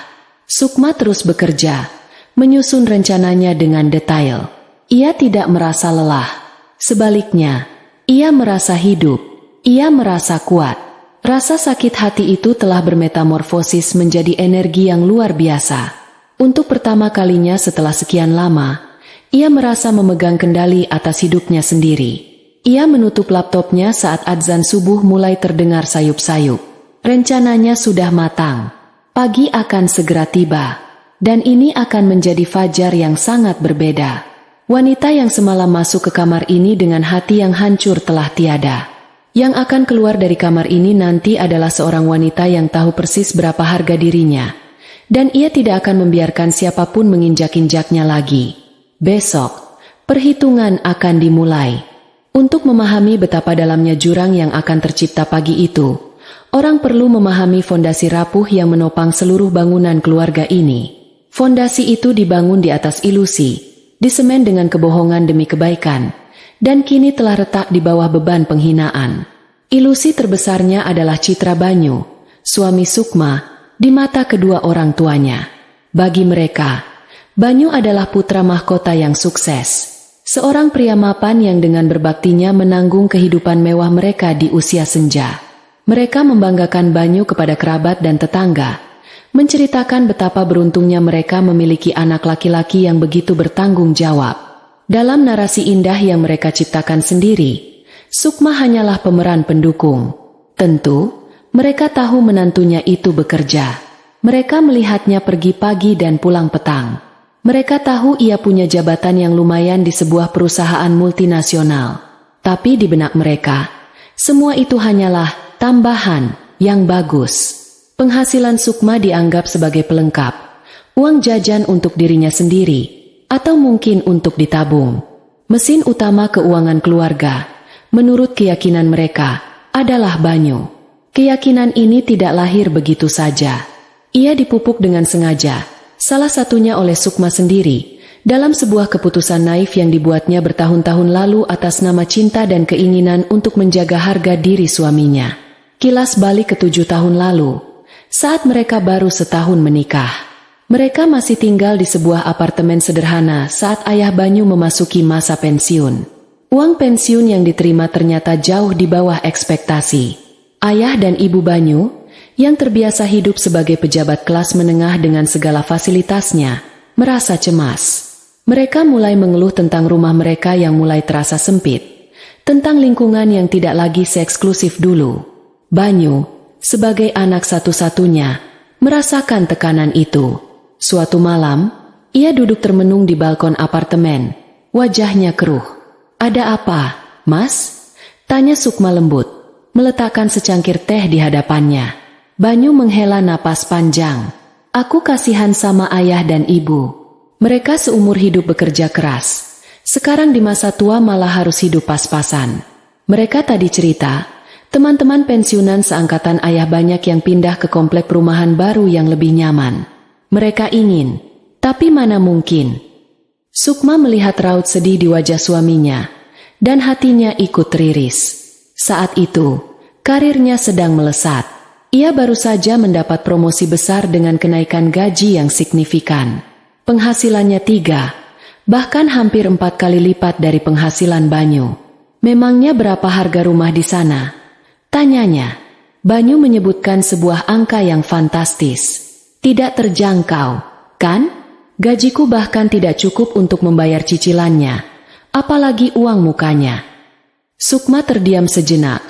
Sukma terus bekerja, menyusun rencananya dengan detail. Ia tidak merasa lelah. Sebaliknya, ia merasa hidup. Ia merasa kuat. Rasa sakit hati itu telah bermetamorfosis menjadi energi yang luar biasa. Untuk pertama kalinya setelah sekian lama, ia merasa memegang kendali atas hidupnya sendiri. Ia menutup laptopnya saat adzan subuh mulai terdengar sayup-sayup. Rencananya sudah matang. Pagi akan segera tiba, dan ini akan menjadi fajar yang sangat berbeda. Wanita yang semalam masuk ke kamar ini dengan hati yang hancur telah tiada. Yang akan keluar dari kamar ini nanti adalah seorang wanita yang tahu persis berapa harga dirinya, dan ia tidak akan membiarkan siapapun menginjak-injaknya lagi. Besok, perhitungan akan dimulai. Untuk memahami betapa dalamnya jurang yang akan tercipta pagi itu, orang perlu memahami fondasi rapuh yang menopang seluruh bangunan keluarga ini. Fondasi itu dibangun di atas ilusi, disemen dengan kebohongan demi kebaikan, dan kini telah retak di bawah beban penghinaan. Ilusi terbesarnya adalah citra Banyu, suami Sukma, di mata kedua orang tuanya. Bagi mereka, Banyu adalah putra mahkota yang sukses. Seorang pria mapan yang dengan berbaktinya menanggung kehidupan mewah mereka di usia senja. Mereka membanggakan Banyu kepada kerabat dan tetangga, menceritakan betapa beruntungnya mereka memiliki anak laki-laki yang begitu bertanggung jawab. Dalam narasi indah yang mereka ciptakan sendiri, Sukma hanyalah pemeran pendukung. Tentu, mereka tahu menantunya itu bekerja. Mereka melihatnya pergi pagi dan pulang petang. Mereka tahu ia punya jabatan yang lumayan di sebuah perusahaan multinasional. Tapi di benak mereka, semua itu hanyalah tambahan yang bagus. Penghasilan Sukma dianggap sebagai pelengkap, uang jajan untuk dirinya sendiri, atau mungkin untuk ditabung. Mesin utama keuangan keluarga, menurut keyakinan mereka, adalah Banyu. Keyakinan ini tidak lahir begitu saja. Ia dipupuk dengan sengaja, salah satunya oleh Sukma sendiri, dalam sebuah keputusan naif yang dibuatnya bertahun-tahun lalu atas nama cinta dan keinginan untuk menjaga harga diri suaminya. Kilas balik ke 7 tahun lalu, saat mereka baru setahun menikah. Mereka masih tinggal di sebuah apartemen sederhana saat ayah Banyu memasuki masa pensiun. Uang pensiun yang diterima ternyata jauh di bawah ekspektasi. Ayah dan ibu Banyu, yang terbiasa hidup sebagai pejabat kelas menengah dengan segala fasilitasnya, merasa cemas. Mereka mulai mengeluh tentang rumah mereka yang mulai terasa sempit, tentang lingkungan yang tidak lagi seeksklusif dulu. Banyu, sebagai anak satu-satunya, merasakan tekanan itu. Suatu malam, ia duduk termenung di balkon apartemen, wajahnya keruh. "Ada apa, Mas?" tanya Sukma lembut, meletakkan secangkir teh di hadapannya. Banyu menghela napas panjang. "Aku kasihan sama ayah dan ibu. Mereka seumur hidup bekerja keras. Sekarang di masa tua malah harus hidup pas-pasan." Mereka tadi cerita, teman-teman pensiunan seangkatan ayah banyak yang pindah ke komplek perumahan baru yang lebih nyaman. Mereka ingin, tapi mana mungkin. Sukma melihat raut sedih di wajah suaminya, dan hatinya ikut teriris. Saat itu, karirnya sedang melesat. Ia baru saja mendapat promosi besar dengan kenaikan gaji yang signifikan. Penghasilannya 3, bahkan hampir 4 kali lipat dari penghasilan Banyu. "Memangnya berapa harga rumah di sana?" tanyanya. Banyu menyebutkan sebuah angka yang fantastis. "Tidak terjangkau, kan? Gajiku bahkan tidak cukup untuk membayar cicilannya. apalagi uang mukanya. Sukma terdiam sejenak,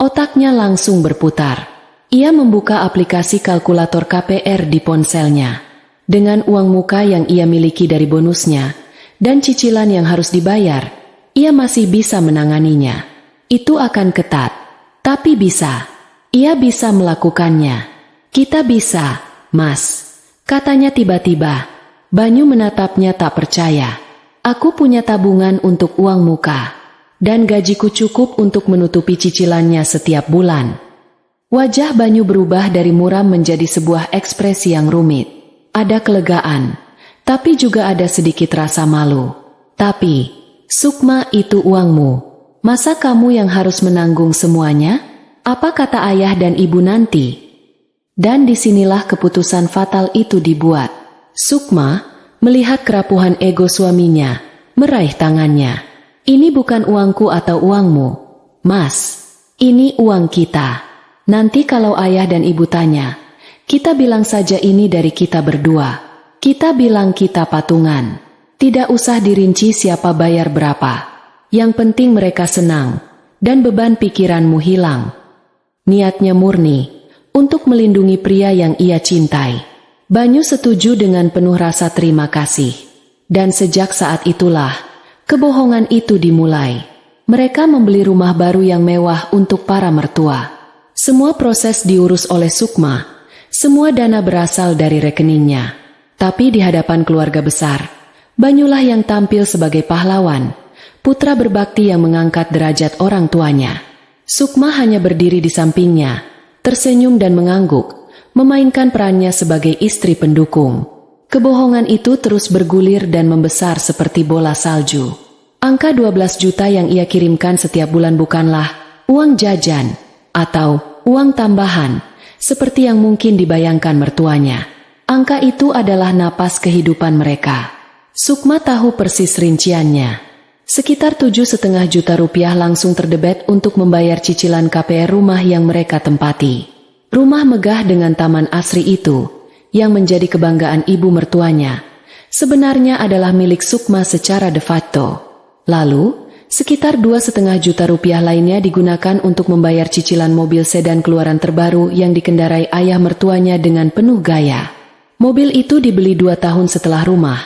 otaknya langsung berputar. Ia membuka aplikasi kalkulator KPR di ponselnya. Dengan uang muka yang ia miliki dari bonusnya, dan cicilan yang harus dibayar, ia masih bisa menanganinya. Itu akan ketat, tapi bisa. Ia bisa melakukannya. Kita bisa, Mas, katanya tiba-tiba. Banyu menatapnya tak percaya. Aku punya tabungan untuk uang muka, dan gajiku cukup untuk menutupi cicilannya setiap bulan. Wajah Banyu berubah dari muram menjadi sebuah ekspresi yang rumit. Ada kelegaan, tapi juga ada sedikit rasa malu. Tapi, Sukma, itu uangmu. Masa kamu yang harus menanggung semuanya? Apa kata ayah dan ibu nanti? Dan disinilah keputusan fatal itu dibuat. Sukma melihat kerapuhan ego suaminya, meraih tangannya. Ini bukan uangku atau uangmu, Mas. Ini uang kita. Nanti kalau ayah dan ibu tanya, kita bilang saja ini dari kita berdua. Kita bilang kita patungan. Tidak usah dirinci siapa bayar berapa. Yang penting mereka senang, dan beban pikiranmu hilang. Niatnya murni, untuk melindungi pria yang ia cintai. Banyu setuju dengan penuh rasa terima kasih. Dan sejak saat itulah, kebohongan itu dimulai. Mereka membeli rumah baru yang mewah untuk para mertua. Semua proses diurus oleh Sukma. Semua dana berasal dari rekeningnya. Tapi di hadapan keluarga besar, Banyulah yang tampil sebagai pahlawan, putra berbakti yang mengangkat derajat orang tuanya. Sukma hanya berdiri di sampingnya, tersenyum dan mengangguk, memainkan perannya sebagai istri pendukung. Kebohongan itu terus bergulir dan membesar seperti bola salju. Angka 12 juta yang ia kirimkan setiap bulan bukanlah uang jajan atau uang tambahan, seperti yang mungkin dibayangkan mertuanya. Angka itu adalah napas kehidupan mereka. Sukma tahu persis rinciannya. Sekitar 7,5 juta rupiah langsung terdebet untuk membayar cicilan KPR rumah yang mereka tempati. Rumah megah dengan taman asri itu, yang menjadi kebanggaan ibu mertuanya, sebenarnya adalah milik Sukma secara de facto. Lalu, sekitar 2,5 juta rupiah lainnya digunakan untuk membayar cicilan mobil sedan keluaran terbaru yang dikendarai ayah mertuanya dengan penuh gaya. Mobil itu dibeli 2 tahun setelah rumah.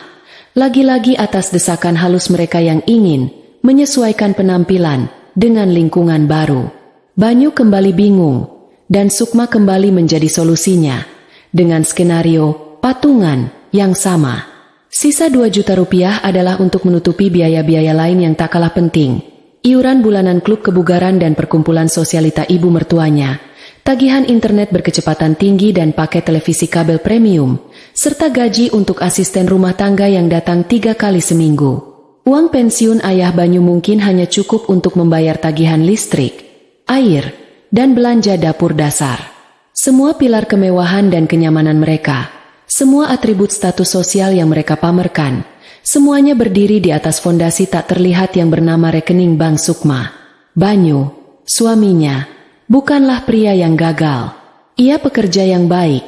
Lagi-lagi atas desakan halus mereka yang ingin menyesuaikan penampilan dengan lingkungan baru. Banyu kembali bingung, dan Sukma kembali menjadi solusinya, dengan skenario patungan yang sama. Sisa 2 juta rupiah adalah untuk menutupi biaya-biaya lain yang tak kalah penting. Iuran bulanan klub kebugaran dan perkumpulan sosialita ibu mertuanya, tagihan internet berkecepatan tinggi dan paket televisi kabel premium, serta gaji untuk asisten rumah tangga yang datang 3 kali seminggu. Uang pensiun ayah Banyu mungkin hanya cukup untuk membayar tagihan listrik, air, dan belanja dapur dasar. Semua pilar kemewahan dan kenyamanan mereka, semua atribut status sosial yang mereka pamerkan, semuanya berdiri di atas fondasi tak terlihat yang bernama rekening Bank Sukma. Banyu, suaminya, bukanlah pria yang gagal. Ia pekerja yang baik,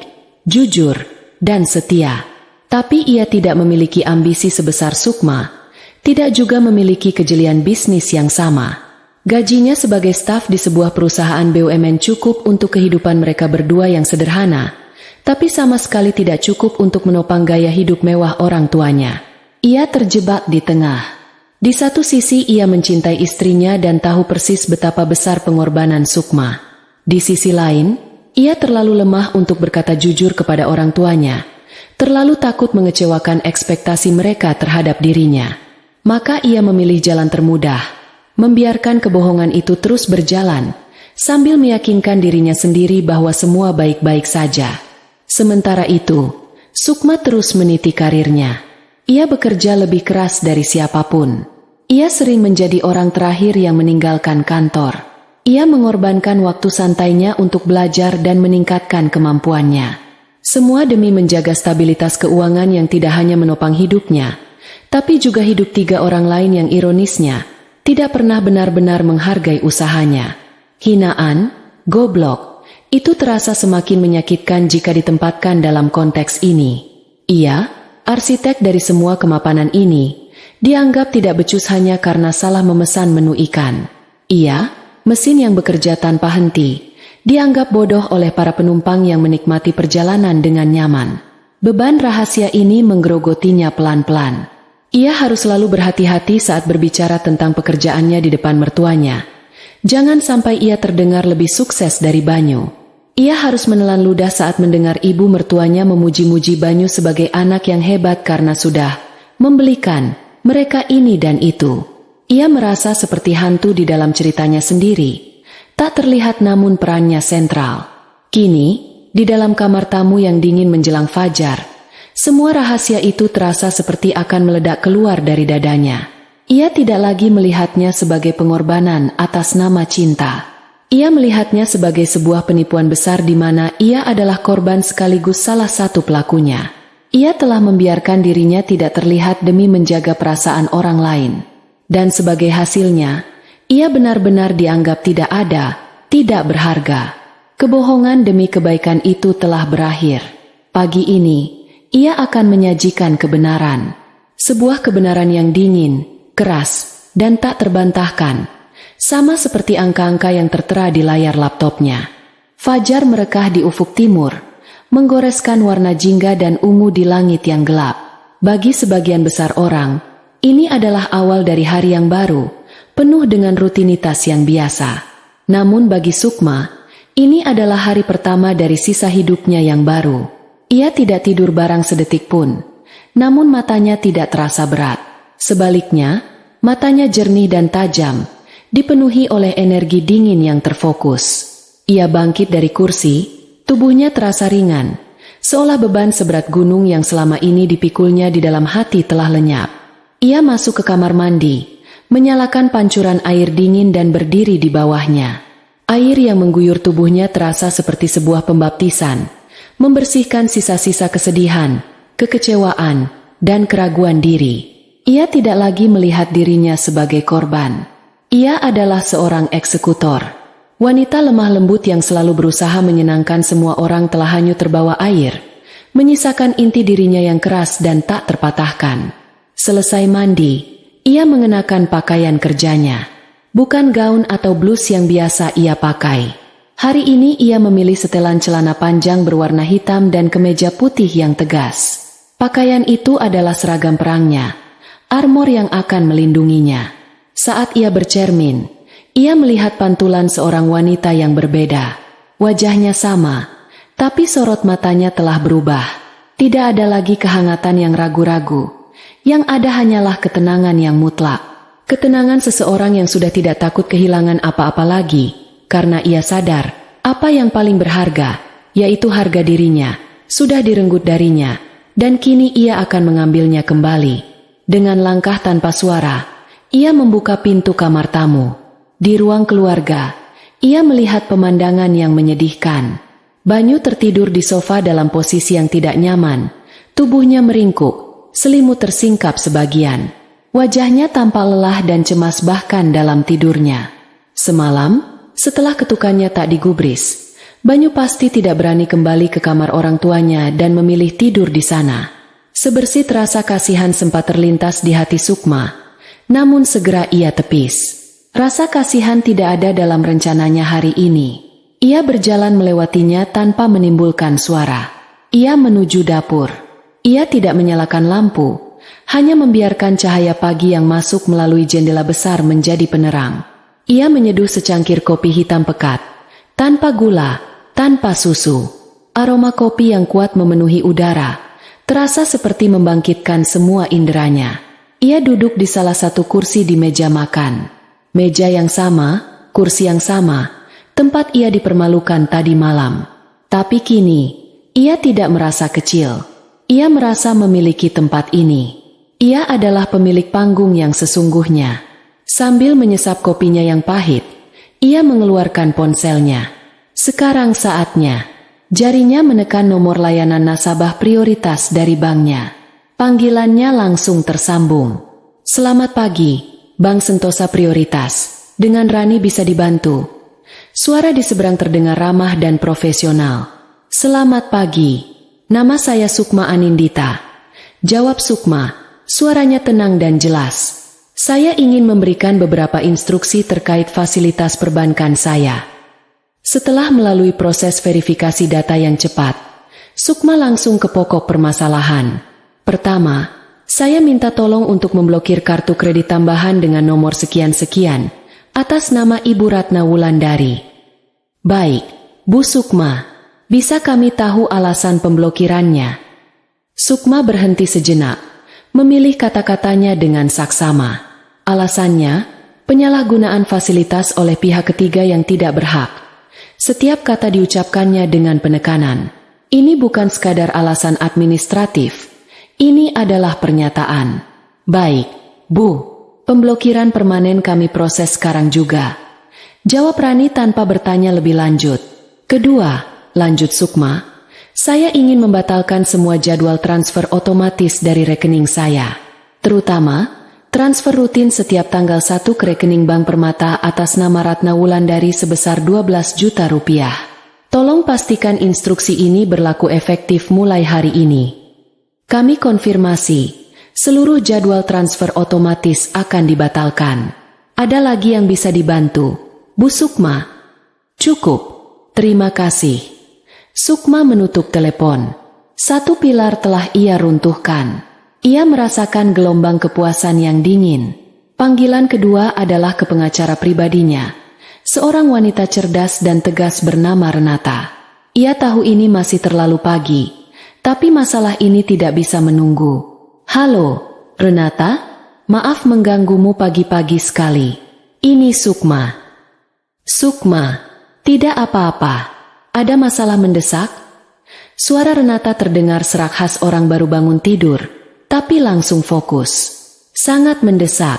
jujur, dan setia. Tapi ia tidak memiliki ambisi sebesar Sukma, tidak juga memiliki kejelian bisnis yang sama. Gajinya sebagai staf di sebuah perusahaan BUMN cukup untuk kehidupan mereka berdua yang sederhana, tapi sama sekali tidak cukup untuk menopang gaya hidup mewah orang tuanya. Ia terjebak di tengah. Di satu sisi ia mencintai istrinya dan tahu persis betapa besar pengorbanan Sukma. Di sisi lain, ia terlalu lemah untuk berkata jujur kepada orang tuanya, terlalu takut mengecewakan ekspektasi mereka terhadap dirinya. Maka ia memilih jalan termudah, membiarkan kebohongan itu terus berjalan, sambil meyakinkan dirinya sendiri bahwa semua baik-baik saja. Sementara itu, Sukma terus meniti karirnya. Ia bekerja lebih keras dari siapapun. Ia sering menjadi orang terakhir yang meninggalkan kantor. Ia mengorbankan waktu santainya untuk belajar dan meningkatkan kemampuannya. Semua demi menjaga stabilitas keuangan yang tidak hanya menopang hidupnya, tapi juga hidup 3 orang lain yang ironisnya tidak pernah benar-benar menghargai usahanya. Hinaan, goblok, itu terasa semakin menyakitkan jika ditempatkan dalam konteks ini. Ia, arsitek dari semua kemapanan ini, Dianggap tidak becus hanya karena salah memesan menu ikan. Ia, mesin yang bekerja tanpa henti, dianggap bodoh oleh para penumpang yang menikmati perjalanan dengan nyaman. Beban rahasia ini menggerogotinya pelan-pelan. Ia harus selalu berhati-hati saat berbicara tentang pekerjaannya di depan mertuanya. Jangan sampai ia terdengar lebih sukses dari Banyu. Ia harus menelan ludah saat mendengar ibu mertuanya memuji-muji Banyu sebagai anak yang hebat karena sudah membelikan mereka ini dan itu. Ia merasa seperti hantu di dalam ceritanya sendiri. Tak terlihat namun perannya sentral. Kini, di dalam kamar tamu yang dingin menjelang fajar, semua rahasia itu terasa seperti akan meledak keluar dari dadanya. Ia tidak lagi melihatnya sebagai pengorbanan atas nama cinta. Ia melihatnya sebagai sebuah penipuan besar di mana ia adalah korban sekaligus salah satu pelakunya. Ia telah membiarkan dirinya tidak terlihat demi menjaga perasaan orang lain. Dan sebagai hasilnya, ia benar-benar dianggap tidak ada, tidak berharga. Kebohongan demi kebaikan itu telah berakhir. Pagi ini, ia akan menyajikan kebenaran. Sebuah kebenaran yang dingin, keras, dan tak terbantahkan. Sama seperti angka-angka yang tertera di layar laptopnya. Fajar merekah di ufuk timur, menggoreskan warna jingga dan ungu di langit yang gelap. Bagi sebagian besar orang, ini adalah awal dari hari yang baru, penuh dengan rutinitas yang biasa. Namun bagi Sukma, ini adalah hari pertama dari sisa hidupnya yang baru. Ia tidak tidur barang sedetik pun, namun matanya tidak terasa berat. Sebaliknya, matanya jernih dan tajam, dipenuhi oleh energi dingin yang terfokus. Ia bangkit dari kursi, tubuhnya terasa ringan, seolah beban seberat gunung yang selama ini dipikulnya di dalam hati telah lenyap. Ia masuk ke kamar mandi, menyalakan pancuran air dingin dan berdiri di bawahnya. Air yang mengguyur tubuhnya terasa seperti sebuah pembaptisan, membersihkan sisa-sisa kesedihan, kekecewaan, dan keraguan diri. Ia tidak lagi melihat dirinya sebagai korban. Ia adalah seorang eksekutor. Wanita lemah lembut yang selalu berusaha menyenangkan semua orang telah hanyut terbawa air, menyisakan inti dirinya yang keras dan tak terpatahkan. Selesai mandi, ia mengenakan pakaian kerjanya. Bukan gaun atau blus yang biasa ia pakai. Hari ini ia memilih setelan celana panjang berwarna hitam dan kemeja putih yang tegas. Pakaian itu adalah seragam perangnya, armor yang akan melindunginya. Saat ia bercermin, ia melihat pantulan seorang wanita yang berbeda. Wajahnya sama, tapi sorot matanya telah berubah. Tidak ada lagi kehangatan yang ragu-ragu. Yang ada hanyalah ketenangan yang mutlak. Ketenangan seseorang yang sudah tidak takut kehilangan apa-apa lagi, karena ia sadar, apa yang paling berharga, yaitu harga dirinya, sudah direnggut darinya, dan kini ia akan mengambilnya kembali. Dengan langkah tanpa suara, ia membuka pintu kamar tamu. Di ruang keluarga, ia melihat pemandangan yang menyedihkan. Banyu tertidur di sofa dalam posisi yang tidak nyaman. Tubuhnya meringkuk, selimut tersingkap sebagian. Wajahnya tampak lelah dan cemas bahkan dalam tidurnya. Semalam, setelah ketukannya tak digubris, Banyu pasti tidak berani kembali ke kamar orang tuanya dan memilih tidur di sana. Sebersih rasa kasihan sempat terlintas di hati Sukma, namun segera ia tepis. Rasa kasihan tidak ada dalam rencananya hari ini. Ia berjalan melewatinya tanpa menimbulkan suara. Ia menuju dapur. Ia tidak menyalakan lampu, hanya membiarkan cahaya pagi yang masuk melalui jendela besar menjadi penerang. Ia menyeduh secangkir kopi hitam pekat, tanpa gula, tanpa susu. Aroma kopi yang kuat memenuhi udara, terasa seperti membangkitkan semua inderanya. Ia duduk di salah satu kursi di meja makan. Meja yang sama, kursi yang sama, tempat ia dipermalukan tadi malam. Tapi kini, ia tidak merasa kecil. Ia merasa memiliki tempat ini. Ia adalah pemilik panggung yang sesungguhnya. Sambil menyesap kopinya yang pahit, ia mengeluarkan ponselnya. Sekarang saatnya. Jarinya menekan nomor layanan nasabah prioritas dari banknya. Panggilannya langsung tersambung. Selamat pagi, Bank Sentosa Prioritas. Dengan Rani bisa dibantu. Suara di seberang terdengar ramah dan profesional. Selamat pagi. Nama saya Sukma Anindita. Jawab Sukma, Suaranya tenang dan jelas. Saya ingin memberikan beberapa instruksi terkait fasilitas perbankan saya. Setelah melalui proses verifikasi data yang cepat, Sukma langsung ke pokok permasalahan. Pertama, saya minta tolong untuk memblokir kartu kredit tambahan dengan nomor sekian-sekian, atas nama Ibu Ratna Wulandari. Baik, Bu Sukma, bisa kami tahu alasan pemblokirannya? Sukma berhenti sejenak, memilih kata-katanya dengan saksama. Alasannya, penyalahgunaan fasilitas oleh pihak ketiga yang tidak berhak. Setiap kata diucapkannya dengan penekanan. Ini bukan sekadar alasan administratif. Ini adalah pernyataan. Baik, Bu. Pemblokiran permanen kami proses sekarang juga. Jawab Rani tanpa bertanya lebih lanjut. Kedua, lanjut Sukma, saya ingin membatalkan semua jadwal transfer otomatis dari rekening saya. Terutama, transfer rutin setiap tanggal 1 ke rekening Bank Permata atas nama Ratna Wulandari sebesar 12 juta rupiah. Tolong pastikan instruksi ini berlaku efektif mulai hari ini. Kami konfirmasi, seluruh jadwal transfer otomatis akan dibatalkan. Ada lagi yang bisa dibantu, Bu Sukma? Cukup, terima kasih. Sukma menutup telepon. Satu pilar telah ia runtuhkan. Ia merasakan gelombang kepuasan yang dingin. Panggilan kedua adalah ke pengacara pribadinya, seorang wanita cerdas dan tegas bernama Renata. Ia tahu ini masih terlalu pagi, tapi masalah ini tidak bisa menunggu. Halo, Renata, maaf mengganggumu pagi-pagi sekali. Ini Sukma. Sukma, tidak apa-apa. Ada masalah mendesak? Suara Renata terdengar serak khas orang baru bangun tidur, tapi langsung fokus. Sangat mendesak,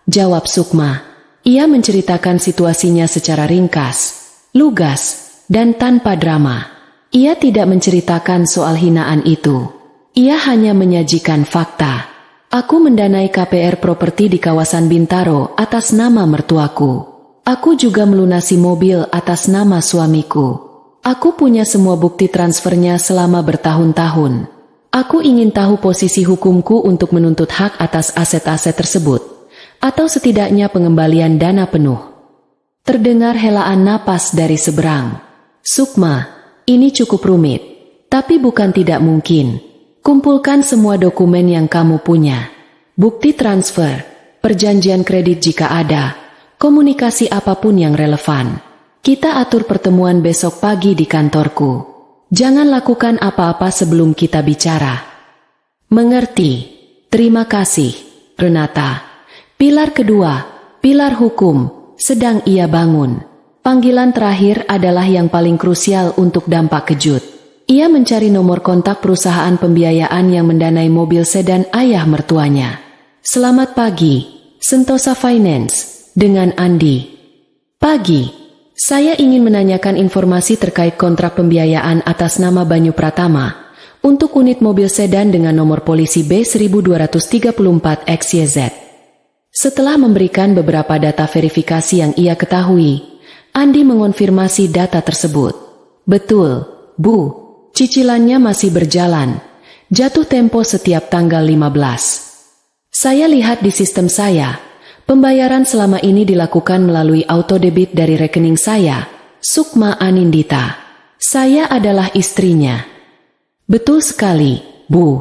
jawab Sukma. Ia menceritakan situasinya secara ringkas, lugas, dan tanpa drama. Ia tidak menceritakan soal hinaan itu. Ia hanya menyajikan fakta. Aku mendanai KPR properti di kawasan Bintaro atas nama mertuaku. Aku juga melunasi mobil atas nama suamiku. Aku punya semua bukti transfernya selama bertahun-tahun. Aku ingin tahu posisi hukumku untuk menuntut hak atas aset-aset tersebut, atau setidaknya pengembalian dana penuh. Terdengar helaan napas dari seberang. Sukma, ini cukup rumit, tapi bukan tidak mungkin. Kumpulkan semua dokumen yang kamu punya. Bukti transfer, perjanjian kredit jika ada, komunikasi apapun yang relevan. Kita atur pertemuan besok pagi di kantorku. Jangan lakukan apa-apa sebelum kita bicara. Mengerti. Terima kasih, Renata. Pilar kedua, pilar hukum, sedang ia bangun. Panggilan terakhir adalah yang paling krusial untuk dampak kejut. Ia mencari nomor kontak perusahaan pembiayaan yang mendanai mobil sedan ayah mertuanya. Selamat pagi, Sentosa Finance, dengan Andi. Pagi. Saya ingin menanyakan informasi terkait kontrak pembiayaan atas nama Banyu Pratama untuk unit mobil sedan dengan nomor polisi B1234XYZ. Setelah memberikan beberapa data verifikasi yang ia ketahui, Andi mengonfirmasi data tersebut. Betul, Bu, cicilannya masih berjalan. Jatuh tempo setiap tanggal 15. Saya lihat di sistem saya. Pembayaran selama ini dilakukan melalui autodebit dari rekening saya, Sukma Anindita. Saya adalah istrinya. Betul sekali, Bu.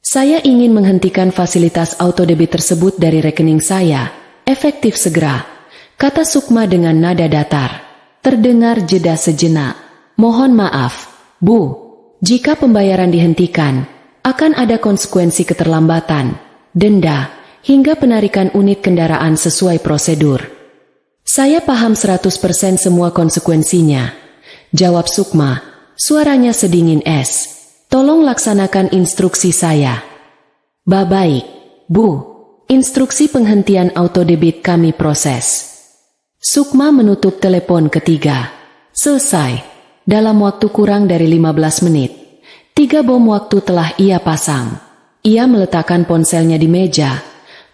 Saya ingin menghentikan fasilitas autodebit tersebut dari rekening saya, efektif segera, kata Sukma dengan nada datar. Terdengar jeda sejenak. Mohon maaf, Bu. Jika pembayaran dihentikan, akan ada konsekuensi keterlambatan, denda, hingga penarikan unit kendaraan sesuai prosedur. Saya paham 100% semua konsekuensinya, jawab Sukma, suaranya sedingin es. Tolong laksanakan instruksi saya. Baik, Bu. Instruksi penghentian autodebit kami proses. Sukma menutup telepon ketiga. Selesai. Dalam waktu kurang dari 15 menit. 3 bom waktu telah ia pasang. Ia meletakkan ponselnya di meja,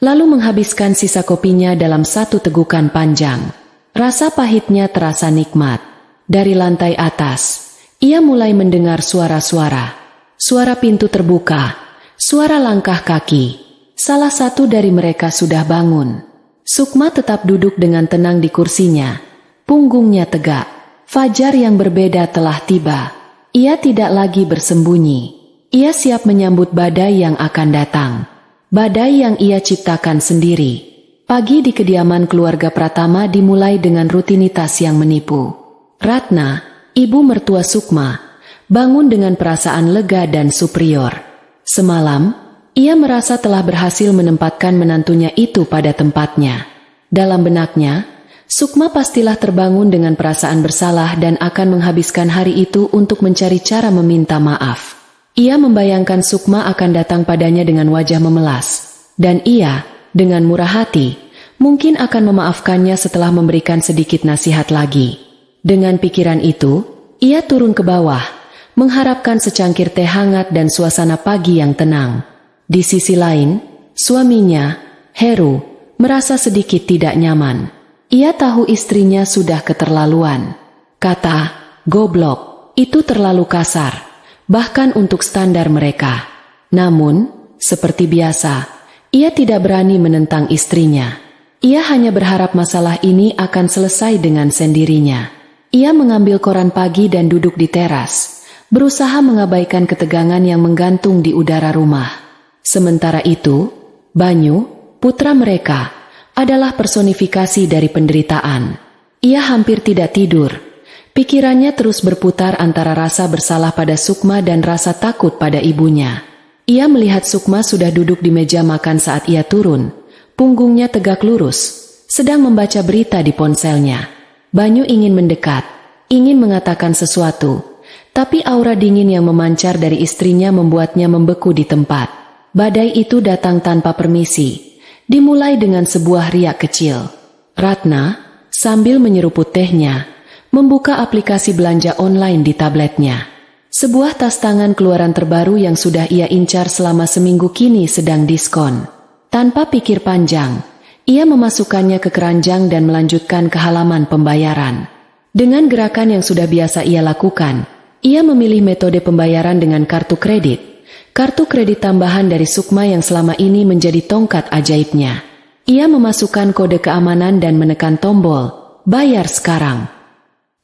lalu menghabiskan sisa kopinya dalam satu tegukan panjang. Rasa pahitnya terasa nikmat. Dari lantai atas, ia mulai mendengar suara-suara. Suara pintu terbuka, suara langkah kaki, Salah satu dari mereka sudah bangun. Sukma tetap duduk dengan tenang di kursinya. Punggungnya tegak. Fajar yang berbeda telah tiba. Ia tidak lagi bersembunyi. Ia siap menyambut badai yang akan datang. Badai yang ia ciptakan sendiri. Pagi di kediaman keluarga Pratama dimulai dengan rutinitas yang menipu. Ratna, ibu mertua Sukma, bangun dengan perasaan lega dan superior. Semalam, ia merasa telah berhasil menempatkan menantunya itu pada tempatnya. Dalam benaknya, Sukma pastilah terbangun dengan perasaan bersalah dan akan menghabiskan hari itu untuk mencari cara meminta maaf. Ia membayangkan Sukma akan datang padanya dengan wajah memelas, dan ia, dengan murah hati, mungkin akan memaafkannya setelah memberikan sedikit nasihat lagi. Dengan pikiran itu, ia turun ke bawah, mengharapkan secangkir teh hangat dan suasana pagi yang tenang. Di sisi lain, suaminya, Heru, merasa sedikit tidak nyaman. Ia tahu istrinya sudah keterlaluan. Kata, goblok, itu terlalu kasar, bahkan untuk standar mereka. Namun, seperti biasa, ia tidak berani menentang istrinya. Ia hanya berharap masalah ini akan selesai dengan sendirinya. Ia mengambil koran pagi dan duduk di teras, berusaha mengabaikan ketegangan yang menggantung di udara rumah. Sementara itu, Banyu, putra mereka, adalah personifikasi dari penderitaan. Ia hampir tidak tidur. Pikirannya terus berputar antara rasa bersalah pada Sukma dan rasa takut pada ibunya. Ia melihat Sukma sudah duduk di meja makan saat ia turun. Punggungnya tegak lurus, sedang membaca berita di ponselnya. Banyu ingin mendekat, ingin mengatakan sesuatu, tapi aura dingin yang memancar dari istrinya membuatnya membeku di tempat. Badai itu datang tanpa permisi, dimulai dengan sebuah riak kecil. Ratna, sambil menyeruput tehnya, membuka aplikasi belanja online di tabletnya. Sebuah tas tangan keluaran terbaru yang sudah ia incar selama seminggu kini sedang diskon. Tanpa pikir panjang, ia memasukkannya ke keranjang dan melanjutkan ke halaman pembayaran. Dengan gerakan yang sudah biasa ia lakukan, ia memilih metode pembayaran dengan kartu kredit. Kartu kredit tambahan dari Sukma yang selama ini menjadi tongkat ajaibnya. Ia memasukkan kode keamanan dan menekan tombol, bayar sekarang.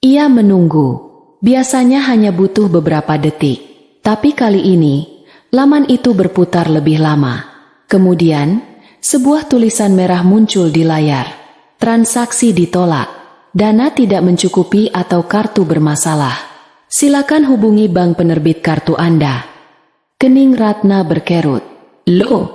Ia menunggu. Biasanya hanya butuh beberapa detik. Tapi kali ini, laman itu berputar lebih lama. Kemudian, sebuah tulisan merah muncul di layar. Transaksi ditolak. Dana tidak mencukupi atau kartu bermasalah. Silakan hubungi bank penerbit kartu Anda. Kening Ratna berkerut. Loh,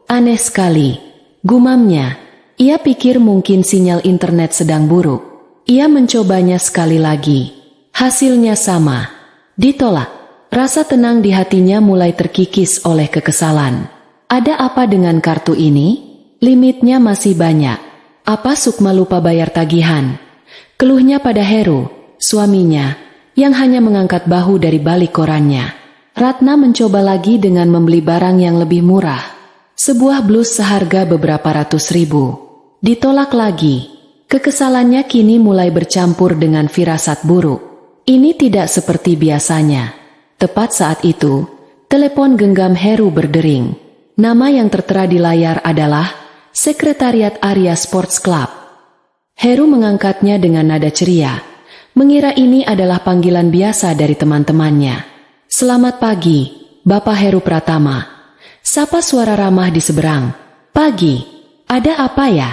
aneh sekali, gumamnya. Ia pikir mungkin sinyal internet sedang buruk. Ia mencobanya sekali lagi. Hasilnya sama. Ditolak. Rasa tenang di hatinya mulai terkikis oleh kekesalan. Ada apa dengan kartu ini? Limitnya masih banyak. Apa Sukma lupa bayar tagihan? Keluhnya pada Heru, suaminya, yang hanya mengangkat bahu dari balik korannya. Ratna mencoba lagi dengan membeli barang yang lebih murah. Sebuah blus seharga beberapa ratus ribu. Ditolak lagi. Kekesalannya kini mulai bercampur dengan firasat buruk. Ini tidak seperti biasanya. Tepat saat itu, telepon genggam Heru berdering. Nama yang tertera di layar adalah Sekretariat Arya Sports Club. Heru mengangkatnya dengan nada ceria, mengira ini adalah panggilan biasa dari teman-temannya. Selamat pagi, Bapak Heru Pratama. Sapa suara ramah di seberang. Pagi, ada apa ya?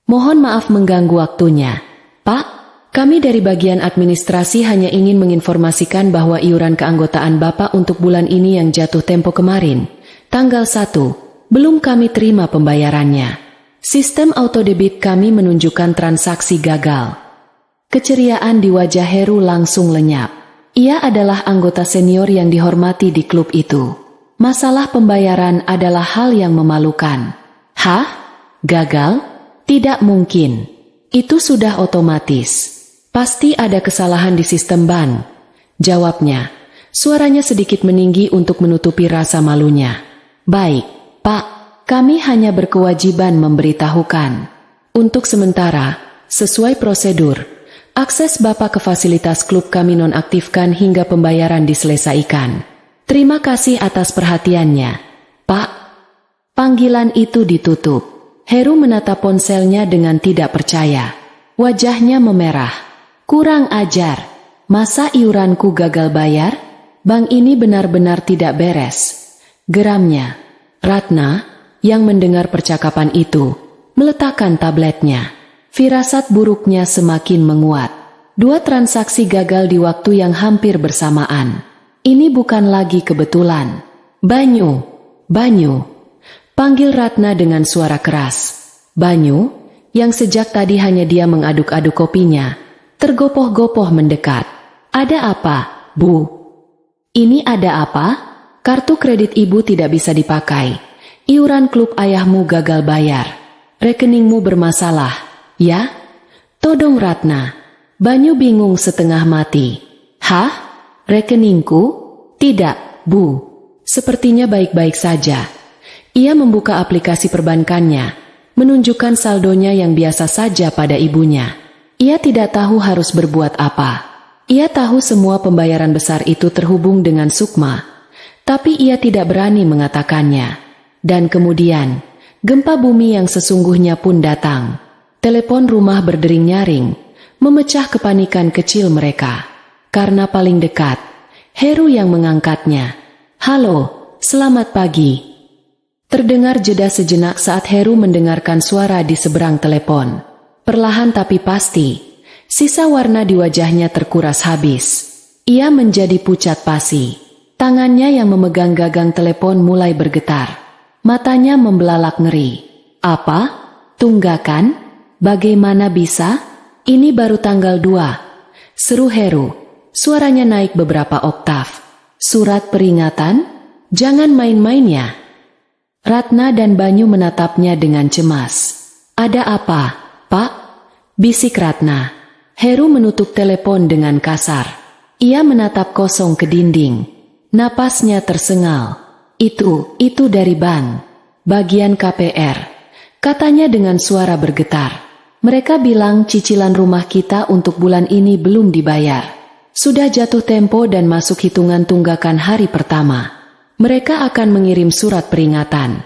Mohon maaf mengganggu waktunya. Pak, kami dari bagian administrasi hanya ingin menginformasikan bahwa iuran keanggotaan Bapak untuk bulan ini yang jatuh tempo kemarin, tanggal 1, belum kami terima pembayarannya. Sistem autodebit kami menunjukkan transaksi gagal. Keceriaan di wajah Heru langsung lenyap. Ia adalah anggota senior yang dihormati di klub itu. Masalah pembayaran adalah hal yang memalukan. Hah? Gagal? Tidak mungkin. Itu sudah otomatis. Pasti ada kesalahan di sistem bank. Jawabnya. Suaranya sedikit meninggi untuk menutupi rasa malunya. Baik, Pak. Kami hanya berkewajiban memberitahukan. Untuk sementara, sesuai prosedur, akses Bapak ke fasilitas klub kami nonaktifkan hingga pembayaran diselesaikan. Terima kasih atas perhatiannya, Pak. Panggilan itu ditutup. Heru menatap ponselnya dengan tidak percaya. Wajahnya memerah. Kurang ajar. Masa iuranku gagal bayar? Bank ini benar-benar tidak beres. Geramnya. Ratna, yang mendengar percakapan itu, meletakkan tabletnya. Firasat buruknya semakin menguat. 2 transaksi gagal di waktu yang hampir bersamaan. Ini bukan lagi kebetulan. Banyu, Banyu. Panggil Ratna dengan suara keras. Banyu, yang sejak tadi hanya dia mengaduk-aduk kopinya, tergopoh-gopoh mendekat. Ada apa, Bu? Ini ada apa? Kartu kredit ibu tidak bisa dipakai. Iuran klub ayahmu gagal bayar. Rekeningmu bermasalah, ya? Todong Ratna. Banyu bingung setengah mati. Hah? Rekeningku? Tidak, Bu. Sepertinya baik-baik saja. Ia membuka aplikasi perbankannya, menunjukkan saldonya yang biasa saja pada ibunya. Ia tidak tahu harus berbuat apa. Ia tahu semua pembayaran besar itu terhubung dengan Sukma, tapi ia tidak berani mengatakannya. Dan kemudian, gempa bumi yang sesungguhnya pun datang. Telepon rumah berdering nyaring, memecah kepanikan kecil mereka. Karena paling dekat, Heru yang mengangkatnya. Halo, selamat pagi. Terdengar jeda sejenak saat Heru mendengarkan suara di seberang telepon. Perlahan tapi pasti, sisa warna di wajahnya terkuras habis. Ia menjadi pucat pasi. Tangannya yang memegang gagang telepon mulai bergetar. Matanya membelalak ngeri. Apa? Tunggakan? Bagaimana bisa? Ini baru tanggal 2. Seru Heru. Suaranya naik beberapa oktav. Surat peringatan? Jangan main-main ya. Ratna dan Banyu menatapnya dengan cemas. Ada apa, Pak? Bisik Ratna. Heru menutup telepon dengan kasar. Ia menatap kosong ke dinding. Napasnya tersengal. Itu dari bank. Bagian KPR. Katanya dengan suara bergetar. Mereka bilang cicilan rumah kita untuk bulan ini belum dibayar. Sudah jatuh tempo dan masuk hitungan tunggakan hari pertama. Mereka akan mengirim surat peringatan.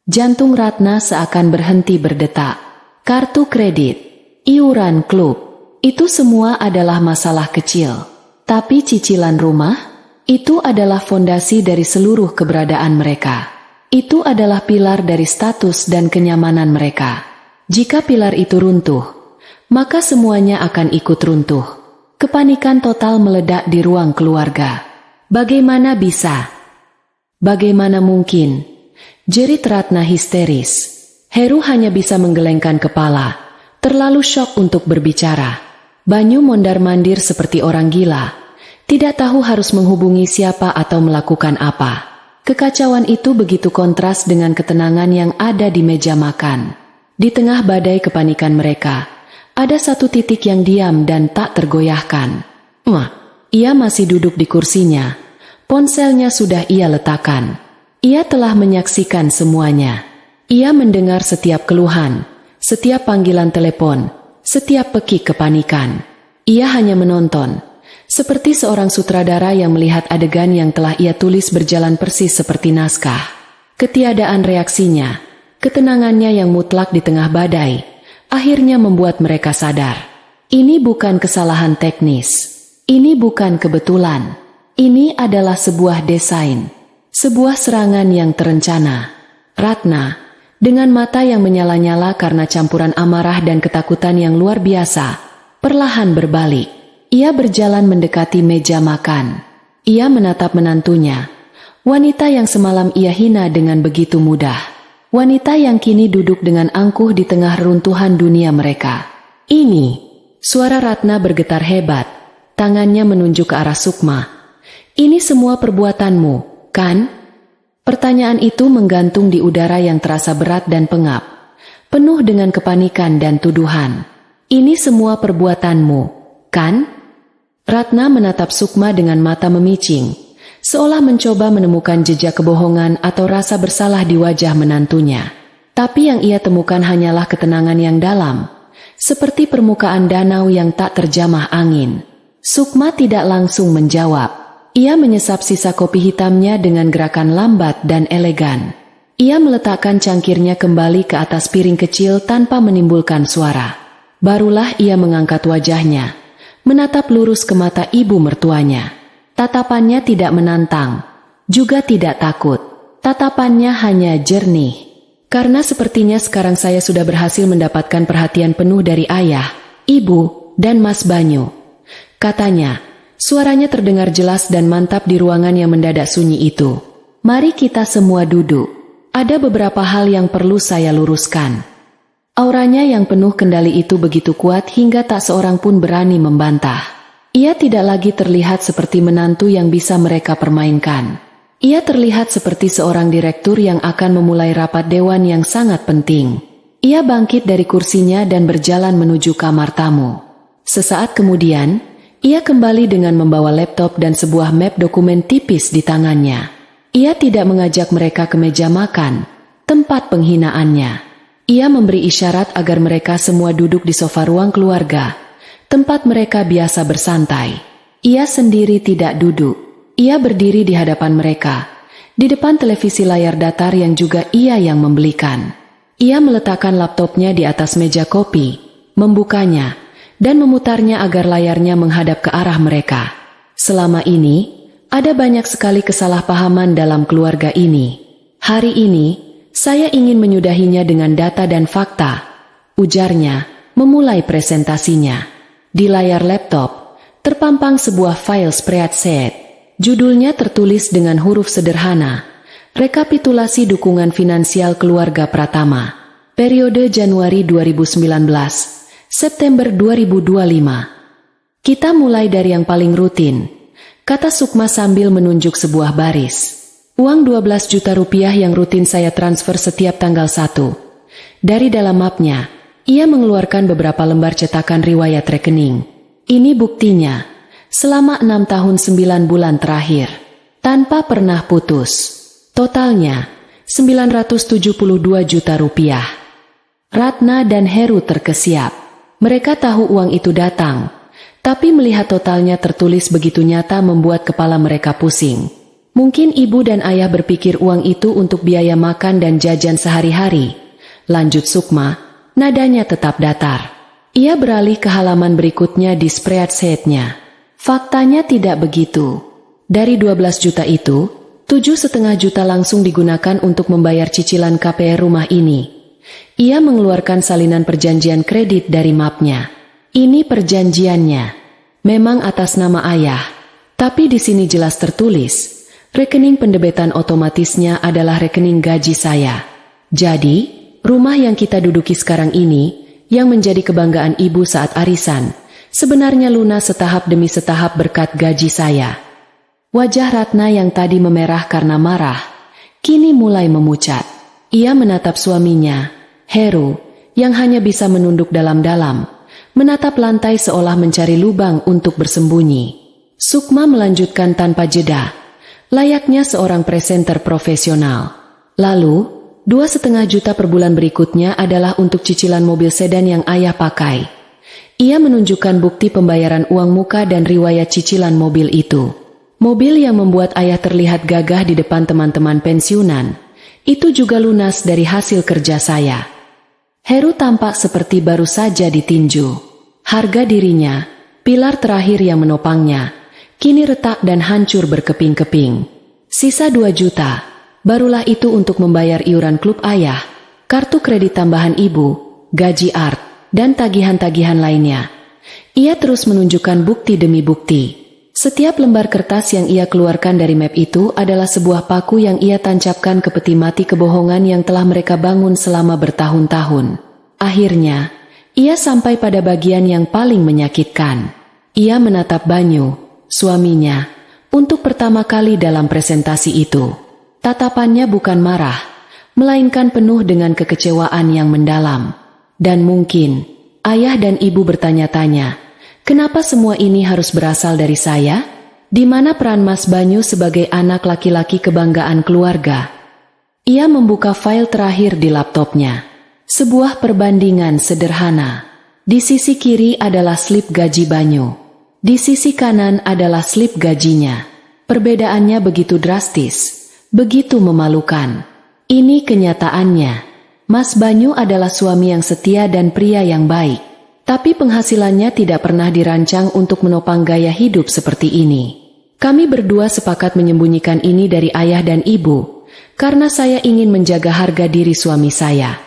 Jantung Ratna seakan berhenti berdetak. Kartu kredit, iuran klub, itu semua adalah masalah kecil. Tapi cicilan rumah, itu adalah fondasi dari seluruh keberadaan mereka. Itu adalah pilar dari status dan kenyamanan mereka. Jika pilar itu runtuh, maka semuanya akan ikut runtuh. Kepanikan total meledak di ruang keluarga. Bagaimana bisa? Bagaimana mungkin? Jerit Ratna histeris. Heru hanya bisa menggelengkan kepala, terlalu syok untuk berbicara. Banyu mondar-mandir seperti orang gila, tidak tahu harus menghubungi siapa atau melakukan apa. Kekacauan itu begitu kontras dengan ketenangan yang ada di meja makan. Di tengah badai kepanikan mereka, ada satu titik yang diam dan tak tergoyahkan. Ia masih duduk di kursinya. Ponselnya sudah ia letakkan. Ia telah menyaksikan semuanya. Ia mendengar setiap keluhan, setiap panggilan telepon, setiap pekik kepanikan. Ia hanya menonton, seperti seorang sutradara yang melihat adegan yang telah ia tulis berjalan persis seperti naskah. Ketiadaan reaksinya, ketenangannya yang mutlak di tengah badai, akhirnya membuat mereka sadar. Ini bukan kesalahan teknis. Ini bukan kebetulan. Ini adalah sebuah desain, sebuah serangan yang terencana. Ratna, dengan mata yang menyala-nyala karena campuran amarah dan ketakutan yang luar biasa, perlahan berbalik. Ia berjalan mendekati meja makan. Ia menatap menantunya, wanita yang semalam ia hina dengan begitu mudah. Wanita yang kini duduk dengan angkuh di tengah reruntuhan dunia mereka. Ini, suara Ratna bergetar hebat, tangannya menunjuk ke arah Sukma. Ini semua perbuatanmu, kan? Pertanyaan itu menggantung di udara yang terasa berat dan pengap, penuh dengan kepanikan dan tuduhan. Ini semua perbuatanmu, kan? Ratna menatap Sukma dengan mata memicing, seolah mencoba menemukan jejak kebohongan atau rasa bersalah di wajah menantunya. Tapi yang ia temukan hanyalah ketenangan yang dalam, seperti permukaan danau yang tak terjamah angin. Sukma tidak langsung menjawab. Ia menyesap sisa kopi hitamnya dengan gerakan lambat dan elegan. Ia meletakkan cangkirnya kembali ke atas piring kecil tanpa menimbulkan suara. Barulah ia mengangkat wajahnya, menatap lurus ke mata ibu mertuanya. Tatapannya tidak menantang, juga tidak takut. Tatapannya hanya jernih. Karena sepertinya sekarang saya sudah berhasil mendapatkan perhatian penuh dari ayah, ibu, dan Mas Banyu, katanya. Suaranya terdengar jelas dan mantap di ruangan yang mendadak sunyi itu. Mari kita semua duduk. Ada beberapa hal yang perlu saya luruskan. Auranya yang penuh kendali itu begitu kuat hingga tak seorang pun berani membantah. Ia tidak lagi terlihat seperti menantu yang bisa mereka permainkan. Ia terlihat seperti seorang direktur yang akan memulai rapat dewan yang sangat penting. Ia bangkit dari kursinya dan berjalan menuju kamar tamu. Sesaat kemudian, ia kembali dengan membawa laptop dan sebuah map dokumen tipis di tangannya. Ia tidak mengajak mereka ke meja makan, tempat penghinaannya. Ia memberi isyarat agar mereka semua duduk di sofa ruang keluarga, tempat mereka biasa bersantai. Ia sendiri tidak duduk. Ia berdiri di hadapan mereka, di depan televisi layar datar yang juga ia yang membelikan. Ia meletakkan laptopnya di atas meja kopi, membukanya, dan memutarnya agar layarnya menghadap ke arah mereka. Selama ini, ada banyak sekali kesalahpahaman dalam keluarga ini. Hari ini, saya ingin menyudahinya dengan data dan fakta, ujarnya, memulai presentasinya. Di layar laptop, terpampang sebuah file spreadsheet. Judulnya tertulis dengan huruf sederhana, Rekapitulasi Dukungan Finansial Keluarga Pratama, periode Januari 2019. September 2025. Kita mulai dari yang paling rutin, kata Sukma sambil menunjuk sebuah baris. Uang 12 juta rupiah yang rutin saya transfer setiap tanggal 1. Dari dalam mapnya, ia mengeluarkan beberapa lembar cetakan riwayat rekening. Ini buktinya, selama 6 tahun 9 bulan terakhir, tanpa pernah putus. Totalnya, 972 juta rupiah. Ratna dan Heru terkesiap. Mereka tahu uang itu datang, tapi melihat totalnya tertulis begitu nyata membuat kepala mereka pusing. Mungkin ibu dan ayah berpikir uang itu untuk biaya makan dan jajan sehari-hari. Lanjut Sukma, nadanya tetap datar. Ia beralih ke halaman berikutnya di spreadsheet-nya. Faktanya tidak begitu. Dari 12 juta itu, 7,5 juta langsung digunakan untuk membayar cicilan KPR rumah ini. Ia mengeluarkan salinan perjanjian kredit dari mapnya. Ini perjanjiannya. Memang atas nama ayah, tapi di sini jelas tertulis, rekening pendebetan otomatisnya adalah rekening gaji saya. Jadi, rumah yang kita duduki sekarang ini, yang menjadi kebanggaan ibu saat arisan, sebenarnya lunas setahap demi setahap berkat gaji saya. Wajah Ratna yang tadi memerah karena marah, kini mulai memucat. Ia menatap suaminya, Heru, yang hanya bisa menunduk dalam-dalam, menatap lantai seolah mencari lubang untuk bersembunyi. Sukma melanjutkan tanpa jeda, layaknya seorang presenter profesional. Lalu, 2,5 juta per bulan berikutnya adalah untuk cicilan mobil sedan yang ayah pakai. Ia menunjukkan bukti pembayaran uang muka dan riwayat cicilan mobil itu. Mobil yang membuat ayah terlihat gagah di depan teman-teman pensiunan. Itu juga lunas dari hasil kerja saya. Heru tampak seperti baru saja ditinju. Harga dirinya, pilar terakhir yang menopangnya, kini retak dan hancur berkeping-keping. Sisa 2 juta, barulah itu untuk membayar iuran klub ayah, kartu kredit tambahan ibu, gaji art, dan tagihan-tagihan lainnya. Ia terus menunjukkan bukti demi bukti. Setiap lembar kertas yang ia keluarkan dari map itu adalah sebuah paku yang ia tancapkan ke peti mati kebohongan yang telah mereka bangun selama bertahun-tahun. Akhirnya, ia sampai pada bagian yang paling menyakitkan. Ia menatap Banyu, suaminya, untuk pertama kali dalam presentasi itu. Tatapannya bukan marah, melainkan penuh dengan kekecewaan yang mendalam. Dan mungkin, ayah dan ibu bertanya-tanya, kenapa semua ini harus berasal dari saya? Di mana peran Mas Banyu sebagai anak laki-laki kebanggaan keluarga? Ia membuka file terakhir di laptopnya. Sebuah perbandingan sederhana. Di sisi kiri adalah slip gaji Banyu. Di sisi kanan adalah slip gajinya. Perbedaannya begitu drastis, begitu memalukan. Ini kenyataannya. Mas Banyu adalah suami yang setia dan pria yang baik. Tapi penghasilannya tidak pernah dirancang untuk menopang gaya hidup seperti ini. Kami berdua sepakat menyembunyikan ini dari ayah dan ibu, karena saya ingin menjaga harga diri suami saya.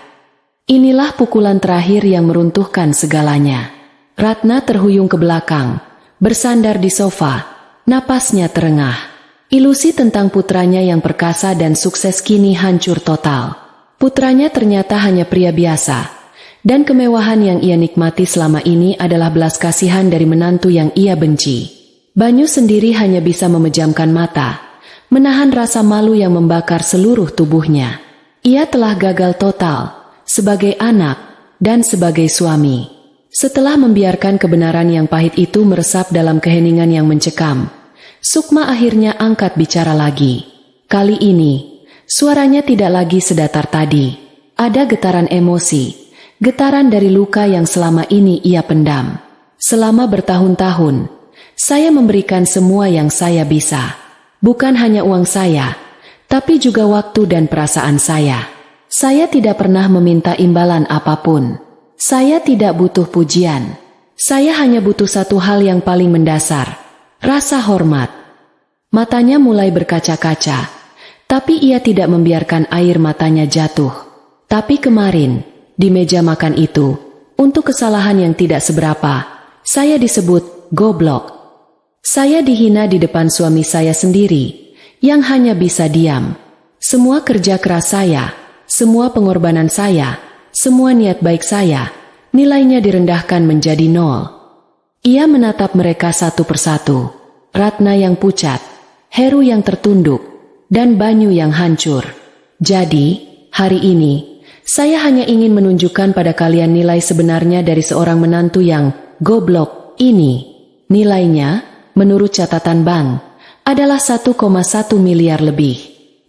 Inilah pukulan terakhir yang meruntuhkan segalanya. Ratna terhuyung ke belakang, bersandar di sofa, napasnya terengah. Ilusi tentang putranya yang perkasa dan sukses kini hancur total. Putranya ternyata hanya pria biasa. Dan kemewahan yang ia nikmati selama ini adalah belas kasihan dari menantu yang ia benci. Banyu sendiri hanya bisa memejamkan mata, menahan rasa malu yang membakar seluruh tubuhnya. Ia telah gagal total, sebagai anak, dan sebagai suami. Setelah membiarkan kebenaran yang pahit itu meresap dalam keheningan yang mencekam, Sukma akhirnya angkat bicara lagi. Kali ini, suaranya tidak lagi sedatar tadi. Ada getaran emosi. Getaran dari luka yang selama ini ia pendam. Selama bertahun-tahun, saya memberikan semua yang saya bisa. Bukan hanya uang saya, tapi juga waktu dan perasaan saya. Saya tidak pernah meminta imbalan apapun. Saya tidak butuh pujian. Saya hanya butuh satu hal yang paling mendasar, rasa hormat. Matanya mulai berkaca-kaca, tapi ia tidak membiarkan air matanya jatuh. Tapi kemarin, di meja makan itu, untuk kesalahan yang tidak seberapa, saya disebut goblok. Saya dihina di depan suami saya sendiri, yang hanya bisa diam. Semua kerja keras saya, semua pengorbanan saya, semua niat baik saya, nilainya direndahkan menjadi 0. Ia menatap mereka satu persatu. Ratna yang pucat, Heru yang tertunduk, dan Banyu yang hancur. Jadi, hari ini, saya hanya ingin menunjukkan pada kalian nilai sebenarnya dari seorang menantu yang goblok ini. Nilainya, menurut catatan bank, adalah 1,1 miliar lebih.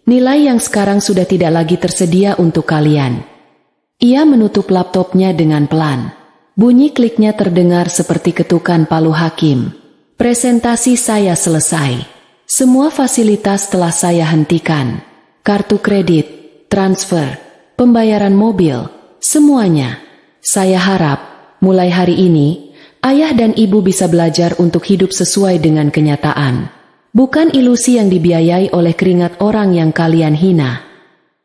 Nilai yang sekarang sudah tidak lagi tersedia untuk kalian. Ia menutup laptopnya dengan pelan. Bunyi kliknya terdengar seperti ketukan palu hakim. Presentasi saya selesai. Semua fasilitas telah saya hentikan. Kartu kredit, transfer, pembayaran mobil, semuanya. Saya harap, mulai hari ini, ayah dan ibu bisa belajar untuk hidup sesuai dengan kenyataan. Bukan ilusi yang dibiayai oleh keringat orang yang kalian hina.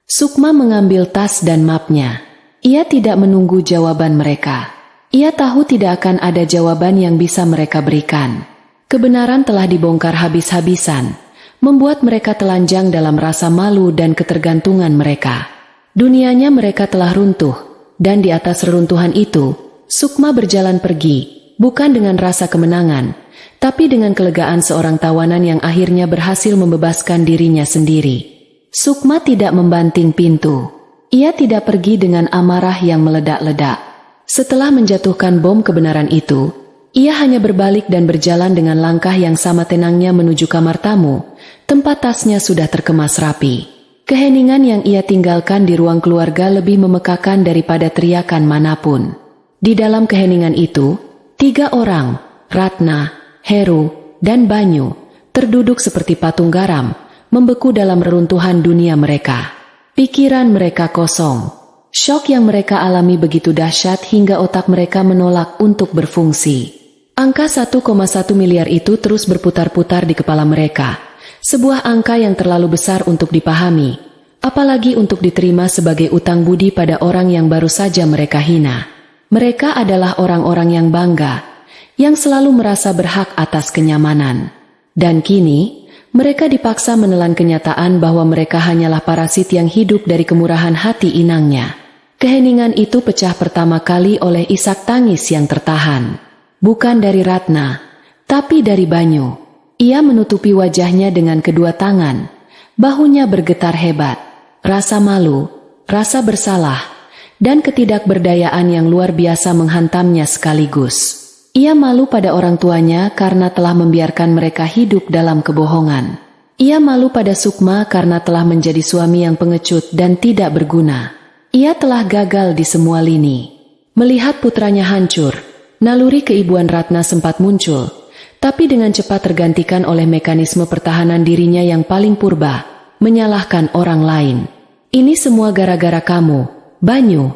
Sukma mengambil tas dan mapnya. Ia tidak menunggu jawaban mereka. Ia tahu tidak akan ada jawaban yang bisa mereka berikan. Kebenaran telah dibongkar habis-habisan, membuat mereka telanjang dalam rasa malu dan ketergantungan mereka. Dunianya mereka telah runtuh, dan di atas reruntuhan itu, Sukma berjalan pergi, bukan dengan rasa kemenangan, tapi dengan kelegaan seorang tawanan yang akhirnya berhasil membebaskan dirinya sendiri. Sukma tidak membanting pintu. Ia tidak pergi dengan amarah yang meledak-ledak. Setelah menjatuhkan bom kebenaran itu, ia hanya berbalik dan berjalan dengan langkah yang sama tenangnya menuju kamar tamu, tempat tasnya sudah terkemas rapi. Keheningan yang ia tinggalkan di ruang keluarga lebih memekakan daripada teriakan manapun. Di dalam keheningan itu, 3 orang, Ratna, Heru, dan Banyu, terduduk seperti patung garam, membeku dalam reruntuhan dunia mereka. Pikiran mereka kosong. Syok yang mereka alami begitu dahsyat hingga otak mereka menolak untuk berfungsi. Angka 1,1 miliar itu terus berputar-putar di kepala mereka. Sebuah angka yang terlalu besar untuk dipahami, apalagi untuk diterima sebagai utang budi pada orang yang baru saja mereka hina. Mereka adalah orang-orang yang bangga, yang selalu merasa berhak atas kenyamanan. Dan kini, mereka dipaksa menelan kenyataan bahwa mereka hanyalah parasit yang hidup dari kemurahan hati inangnya. Keheningan itu pecah pertama kali oleh isak tangis yang tertahan. Bukan dari Ratna, tapi dari Banyu. Ia menutupi wajahnya dengan kedua tangan. Bahunya bergetar hebat. Rasa malu, rasa bersalah, dan ketidakberdayaan yang luar biasa menghantamnya sekaligus. Ia malu pada orang tuanya karena telah membiarkan mereka hidup dalam kebohongan. Ia malu pada Sukma karena telah menjadi suami yang pengecut dan tidak berguna. Ia telah gagal di semua lini. Melihat putranya hancur, naluri keibuan Ratna sempat muncul, tapi dengan cepat tergantikan oleh mekanisme pertahanan dirinya yang paling purba, menyalahkan orang lain. Ini semua gara-gara kamu, Banyu.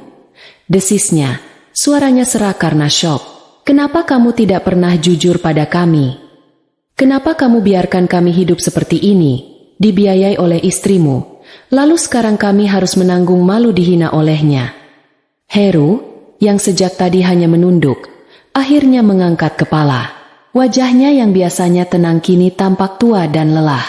Desisnya, suaranya serak karena syok. Kenapa kamu tidak pernah jujur pada kami? Kenapa kamu biarkan kami hidup seperti ini, dibiayai oleh istrimu, lalu sekarang kami harus menanggung malu dihina olehnya? Heru, yang sejak tadi hanya menunduk, akhirnya mengangkat kepala. Wajahnya yang biasanya tenang kini tampak tua dan lelah.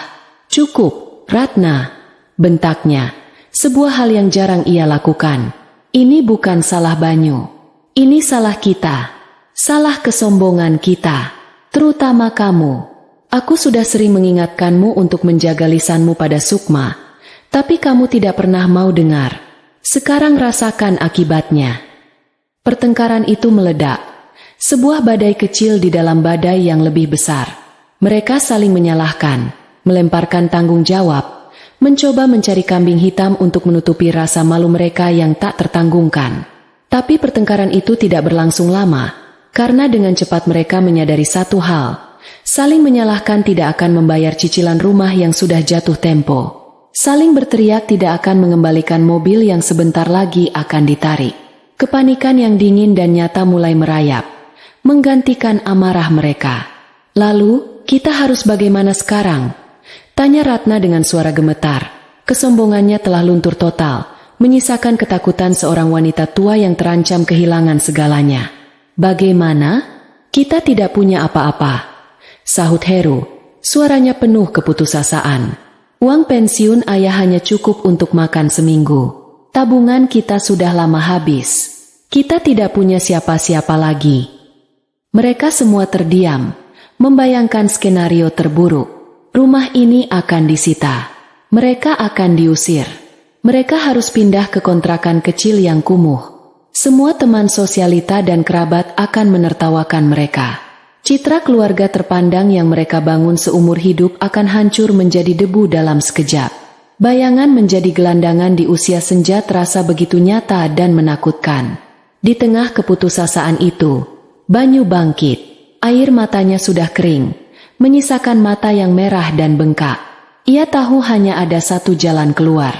Cukup, Ratna, bentaknya. Sebuah hal yang jarang ia lakukan. Ini bukan salah Banyu. Ini salah kita. Salah kesombongan kita. Terutama kamu. Aku sudah sering mengingatkanmu untuk menjaga lisanmu pada Sukma. Tapi kamu tidak pernah mau dengar. Sekarang rasakan akibatnya. Pertengkaran itu meledak. Sebuah badai kecil di dalam badai yang lebih besar. Mereka saling menyalahkan, melemparkan tanggung jawab, mencoba mencari kambing hitam untuk menutupi rasa malu mereka yang tak tertanggungkan. Tapi pertengkaran itu tidak berlangsung lama, karena dengan cepat mereka menyadari satu hal. Saling menyalahkan tidak akan membayar cicilan rumah yang sudah jatuh tempo. Saling berteriak tidak akan mengembalikan mobil yang sebentar lagi akan ditarik. Kepanikan yang dingin dan nyata mulai merayap, menggantikan amarah mereka. Lalu, kita harus bagaimana sekarang? Tanya Ratna dengan suara gemetar. Kesombongannya telah luntur total, menyisakan ketakutan seorang wanita tua yang terancam kehilangan segalanya. Bagaimana? Kita tidak punya apa-apa, sahut Heru, suaranya penuh keputusasaan. Uang pensiun ayah hanya cukup untuk makan seminggu. Tabungan kita sudah lama habis. Kita tidak punya siapa-siapa lagi. Mereka semua terdiam, membayangkan skenario terburuk. Rumah ini akan disita. Mereka akan diusir. Mereka harus pindah ke kontrakan kecil yang kumuh. Semua teman sosialita dan kerabat akan menertawakan mereka. Citra keluarga terpandang yang mereka bangun seumur hidup akan hancur menjadi debu dalam sekejap. Bayangan menjadi gelandangan di usia senja terasa begitu nyata dan menakutkan. Di tengah keputusasaan itu, Banyu bangkit. Air matanya sudah kering, menyisakan mata yang merah dan bengkak. Ia tahu hanya ada satu jalan keluar.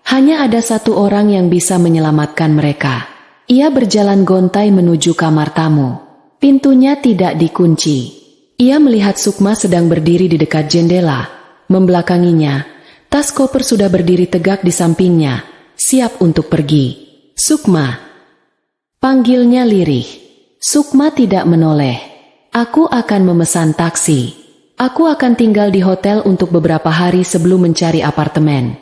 Hanya ada satu orang yang bisa menyelamatkan mereka. Ia berjalan gontai menuju kamar tamu. Pintunya tidak dikunci. Ia melihat Sukma sedang berdiri di dekat jendela. Membelakanginya, tas koper sudah berdiri tegak di sampingnya, siap untuk pergi. Sukma, panggilnya lirih. Sukma tidak menoleh. Aku akan memesan taksi. Aku akan tinggal di hotel untuk beberapa hari sebelum mencari apartemen.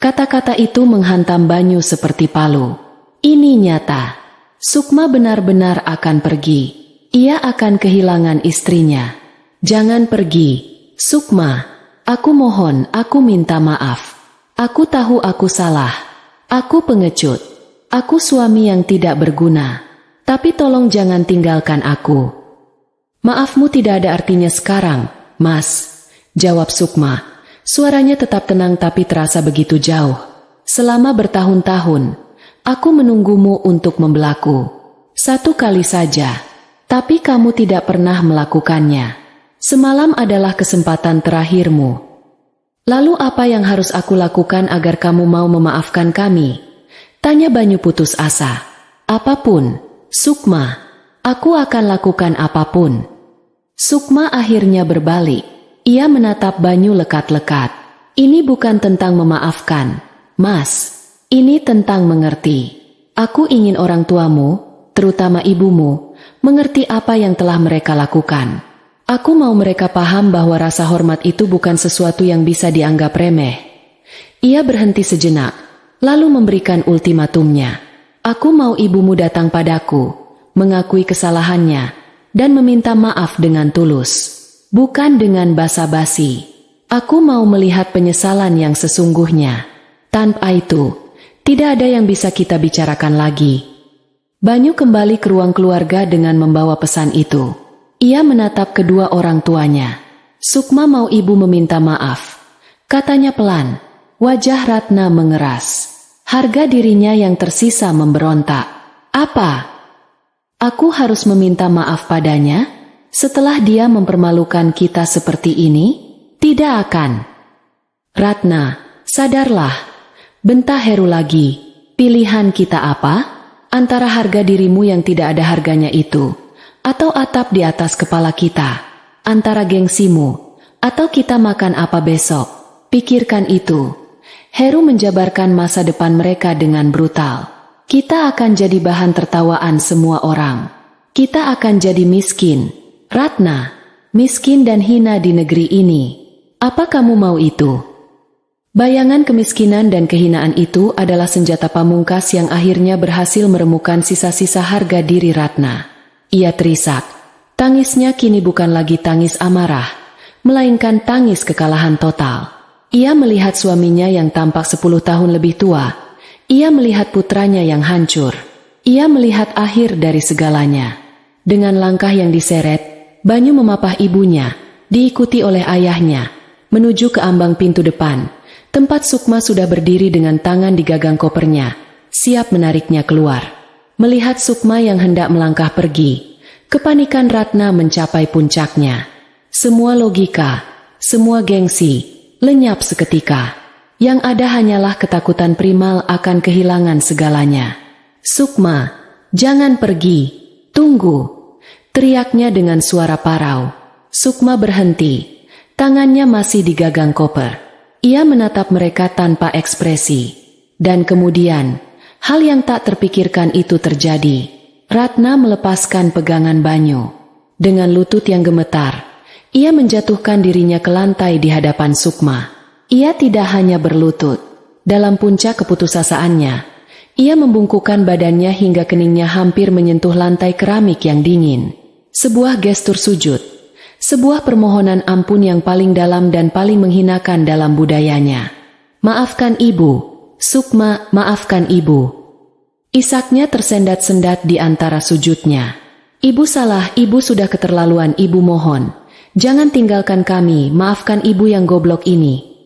Kata-kata itu menghantam Banyu seperti palu. Ini nyata. Sukma benar-benar akan pergi. Ia akan kehilangan istrinya. Jangan pergi, Sukma. Aku mohon, aku minta maaf. Aku tahu aku salah. Aku pengecut. Aku suami yang tidak berguna. Tapi tolong jangan tinggalkan aku. Maafmu tidak ada artinya sekarang, Mas, jawab Sukma. Suaranya tetap tenang tapi terasa begitu jauh. Selama bertahun-tahun, aku menunggumu untuk membelaku. Satu kali saja, tapi kamu tidak pernah melakukannya. Semalam adalah kesempatan terakhirmu. Lalu apa yang harus aku lakukan agar kamu mau memaafkan kami? Tanya Banyu putus asa. Apapun, Sukma, aku akan lakukan apapun. Sukma akhirnya berbalik. Ia menatap Banyu lekat-lekat. Ini bukan tentang memaafkan, Mas. Ini tentang mengerti. Aku ingin orang tuamu, terutama ibumu, mengerti apa yang telah mereka lakukan. Aku mau mereka paham bahwa rasa hormat itu bukan sesuatu yang bisa dianggap remeh. Ia berhenti sejenak, lalu memberikan ultimatumnya. Aku mau ibumu datang padaku, mengakui kesalahannya, dan meminta maaf dengan tulus. Bukan dengan basa-basi. Aku mau melihat penyesalan yang sesungguhnya. Tanpa itu, tidak ada yang bisa kita bicarakan lagi. Banyu kembali ke ruang keluarga dengan membawa pesan itu. Ia menatap kedua orang tuanya. Sukma mau ibu meminta maaf, katanya pelan. Wajah Ratna mengeras. Harga dirinya yang tersisa memberontak. Apa? Aku harus meminta maaf padanya? Setelah dia mempermalukan kita seperti ini? Tidak akan. Ratna, sadarlah. Bentak Heru lagi. Pilihan kita apa? Antara harga dirimu yang tidak ada harganya itu, atau atap di atas kepala kita. Antara gengsimu, atau kita makan apa besok. Pikirkan itu. Heru menjabarkan masa depan mereka dengan brutal. Kita akan jadi bahan tertawaan semua orang. Kita akan jadi miskin, Ratna. Miskin dan hina di negeri ini. Apa kamu mau itu? Bayangan kemiskinan dan kehinaan itu adalah senjata pamungkas yang akhirnya berhasil meremukan sisa-sisa harga diri Ratna. Ia terisak. Tangisnya kini bukan lagi tangis amarah, melainkan tangis kekalahan total. Ia melihat suaminya yang tampak 10 tahun lebih tua. Ia melihat putranya yang hancur. Ia melihat akhir dari segalanya. Dengan langkah yang diseret, Banyu memapah ibunya, diikuti oleh ayahnya, menuju ke ambang pintu depan. Tempat Sukma sudah berdiri dengan tangan di gagang kopernya, siap menariknya keluar. Melihat Sukma yang hendak melangkah pergi, kepanikan Ratna mencapai puncaknya. Semua logika, semua gengsi, lenyap seketika. Yang ada hanyalah ketakutan primal akan kehilangan segalanya. Sukma, jangan pergi, tunggu, teriaknya dengan suara parau. Sukma berhenti, tangannya masih di gagang koper. Ia menatap mereka tanpa ekspresi. Dan kemudian, hal yang tak terpikirkan itu terjadi. Ratna melepaskan pegangan Banyu. Dengan lutut yang gemetar, ia menjatuhkan dirinya ke lantai di hadapan Sukma. Ia tidak hanya berlutut. Dalam puncak keputusasaannya, ia membungkukkan badannya hingga keningnya hampir menyentuh lantai keramik yang dingin. Sebuah gestur sujud. Sebuah permohonan ampun yang paling dalam dan paling menghinakan dalam budayanya. Maafkan ibu, Sukma, maafkan ibu. Isaknya tersendat-sendat di antara sujudnya. Ibu salah, ibu sudah keterlaluan, ibu mohon. Jangan tinggalkan kami, maafkan ibu yang goblok ini.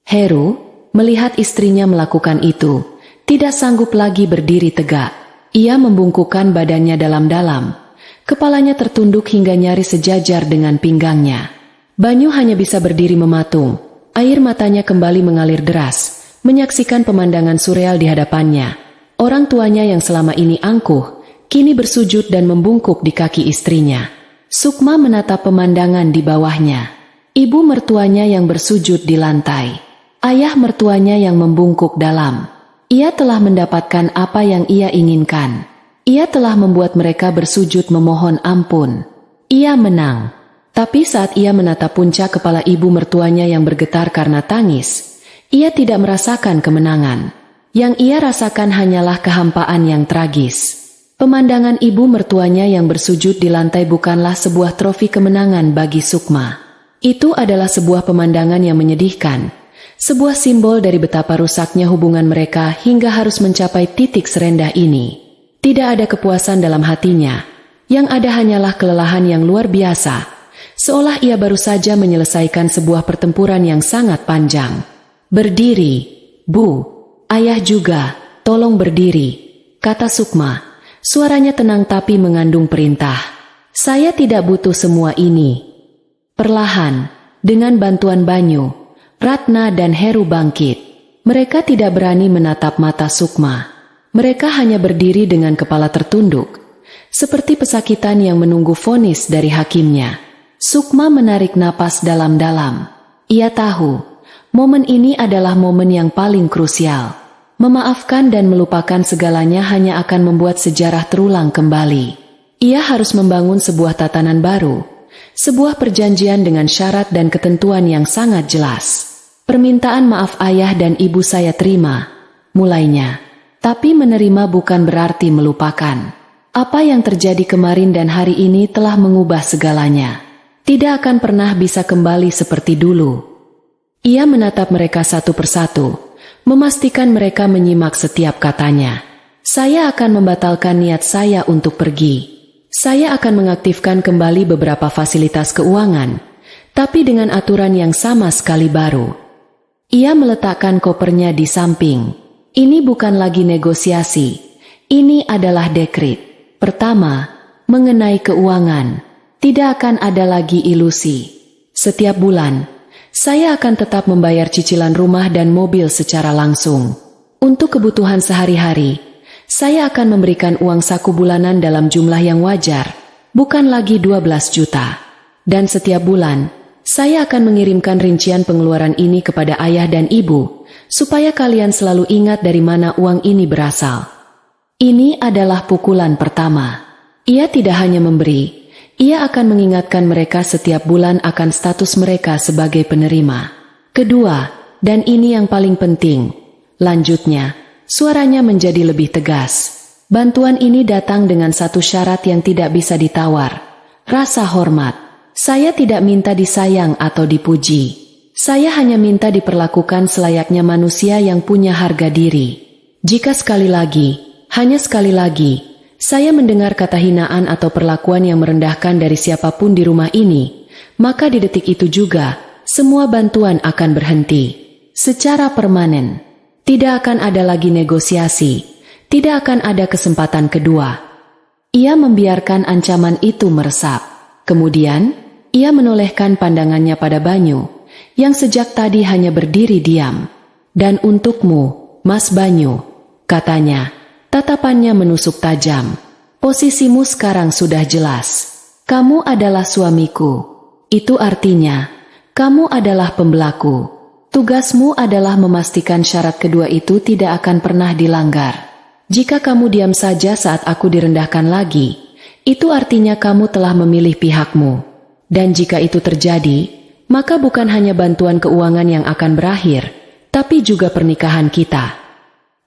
Heru, melihat istrinya melakukan itu, tidak sanggup lagi berdiri tegak. Ia membungkukkan badannya dalam-dalam. Kepalanya tertunduk hingga nyaris sejajar dengan pinggangnya. Banyu hanya bisa berdiri mematung. Air matanya kembali mengalir deras, menyaksikan pemandangan surreal di hadapannya. Orang tuanya yang selama ini angkuh, kini bersujud dan membungkuk di kaki istrinya. Sukma menatap pemandangan di bawahnya. Ibu mertuanya yang bersujud di lantai. Ayah mertuanya yang membungkuk dalam. Ia telah mendapatkan apa yang ia inginkan. Ia telah membuat mereka bersujud memohon ampun. Ia menang. Tapi saat ia menatap puncak kepala ibu mertuanya yang bergetar karena tangis, ia tidak merasakan kemenangan. Yang ia rasakan hanyalah kehampaan yang tragis. Pemandangan ibu mertuanya yang bersujud di lantai bukanlah sebuah trofi kemenangan bagi Sukma. Itu adalah sebuah pemandangan yang menyedihkan. Sebuah simbol dari betapa rusaknya hubungan mereka hingga harus mencapai titik serendah ini. Tidak ada kepuasan dalam hatinya. Yang ada hanyalah kelelahan yang luar biasa. Seolah ia baru saja menyelesaikan sebuah pertempuran yang sangat panjang. Berdiri, Bu. Ayah juga, tolong berdiri, kata Sukma. Suaranya tenang tapi mengandung perintah. Saya tidak butuh semua ini. Perlahan, dengan bantuan Banyu, Ratna dan Heru bangkit. Mereka tidak berani menatap mata Sukma. Mereka hanya berdiri dengan kepala tertunduk, seperti pesakitan yang menunggu vonis dari hakimnya. Sukma menarik napas dalam-dalam. Ia tahu, momen ini adalah momen yang paling krusial. Memaafkan dan melupakan segalanya hanya akan membuat sejarah terulang kembali. Ia harus membangun sebuah tatanan baru, sebuah perjanjian dengan syarat dan ketentuan yang sangat jelas. Permintaan maaf ayah dan ibu saya terima, mulainya. Tapi menerima bukan berarti melupakan. Apa yang terjadi kemarin dan hari ini telah mengubah segalanya. Tidak akan pernah bisa kembali seperti dulu. Ia menatap mereka satu persatu, memastikan mereka menyimak setiap katanya. Saya akan membatalkan niat saya untuk pergi. Saya akan mengaktifkan kembali beberapa fasilitas keuangan, tapi dengan aturan yang sama sekali baru. Ia meletakkan kopernya di samping. Ini bukan lagi negosiasi. Ini adalah dekret. Pertama, mengenai keuangan. Tidak akan ada lagi ilusi. Setiap bulan, saya akan tetap membayar cicilan rumah dan mobil secara langsung. Untuk kebutuhan sehari-hari, saya akan memberikan uang saku bulanan dalam jumlah yang wajar, bukan lagi 12 juta. Dan setiap bulan, saya akan mengirimkan rincian pengeluaran ini kepada ayah dan ibu, supaya kalian selalu ingat dari mana uang ini berasal. Ini adalah pukulan pertama. Ia tidak hanya memberi, ia akan mengingatkan mereka setiap bulan akan status mereka sebagai penerima. Kedua, dan ini yang paling penting, lanjutnya, suaranya menjadi lebih tegas. Bantuan ini datang dengan satu syarat yang tidak bisa ditawar, rasa hormat. Saya tidak minta disayang atau dipuji. Saya hanya minta diperlakukan selayaknya manusia yang punya harga diri. Jika sekali lagi, hanya sekali lagi, saya mendengar kata hinaan atau perlakuan yang merendahkan dari siapapun di rumah ini, maka di detik itu juga, semua bantuan akan berhenti. Secara permanen. Tidak akan ada lagi negosiasi, tidak akan ada kesempatan kedua. Ia membiarkan ancaman itu meresap. Kemudian, ia menolehkan pandangannya pada Banyu, yang sejak tadi hanya berdiri diam. Dan untukmu, Mas Banyu, katanya, tatapannya menusuk tajam. Posisimu sekarang sudah jelas. Kamu adalah suamiku. Itu artinya, kamu adalah pembelaku. Tugasmu adalah memastikan syarat kedua itu tidak akan pernah dilanggar. Jika kamu diam saja saat aku direndahkan lagi, itu artinya kamu telah memilih pihakmu. Dan jika itu terjadi, maka bukan hanya bantuan keuangan yang akan berakhir, tapi juga pernikahan kita.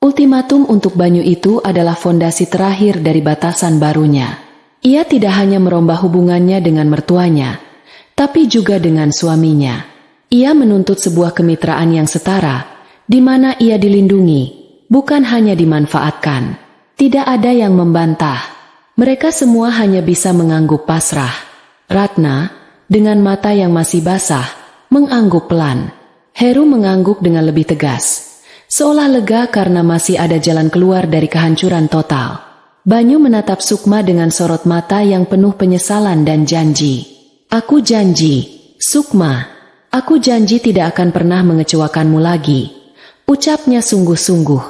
Ultimatum untuk Banyu itu adalah fondasi terakhir dari batasan barunya. Ia tidak hanya merombak hubungannya dengan mertuanya, tapi juga dengan suaminya. Ia menuntut sebuah kemitraan yang setara, di mana ia dilindungi, bukan hanya dimanfaatkan. Tidak ada yang membantah. Mereka semua hanya bisa mengangguk pasrah. Ratna, dengan mata yang masih basah, mengangguk pelan. Heru mengangguk dengan lebih tegas, seolah lega karena masih ada jalan keluar dari kehancuran total. Banyu menatap Sukma dengan sorot mata yang penuh penyesalan dan janji. Aku janji, Sukma. Aku janji tidak akan pernah mengecewakanmu lagi. Ucapnya sungguh-sungguh.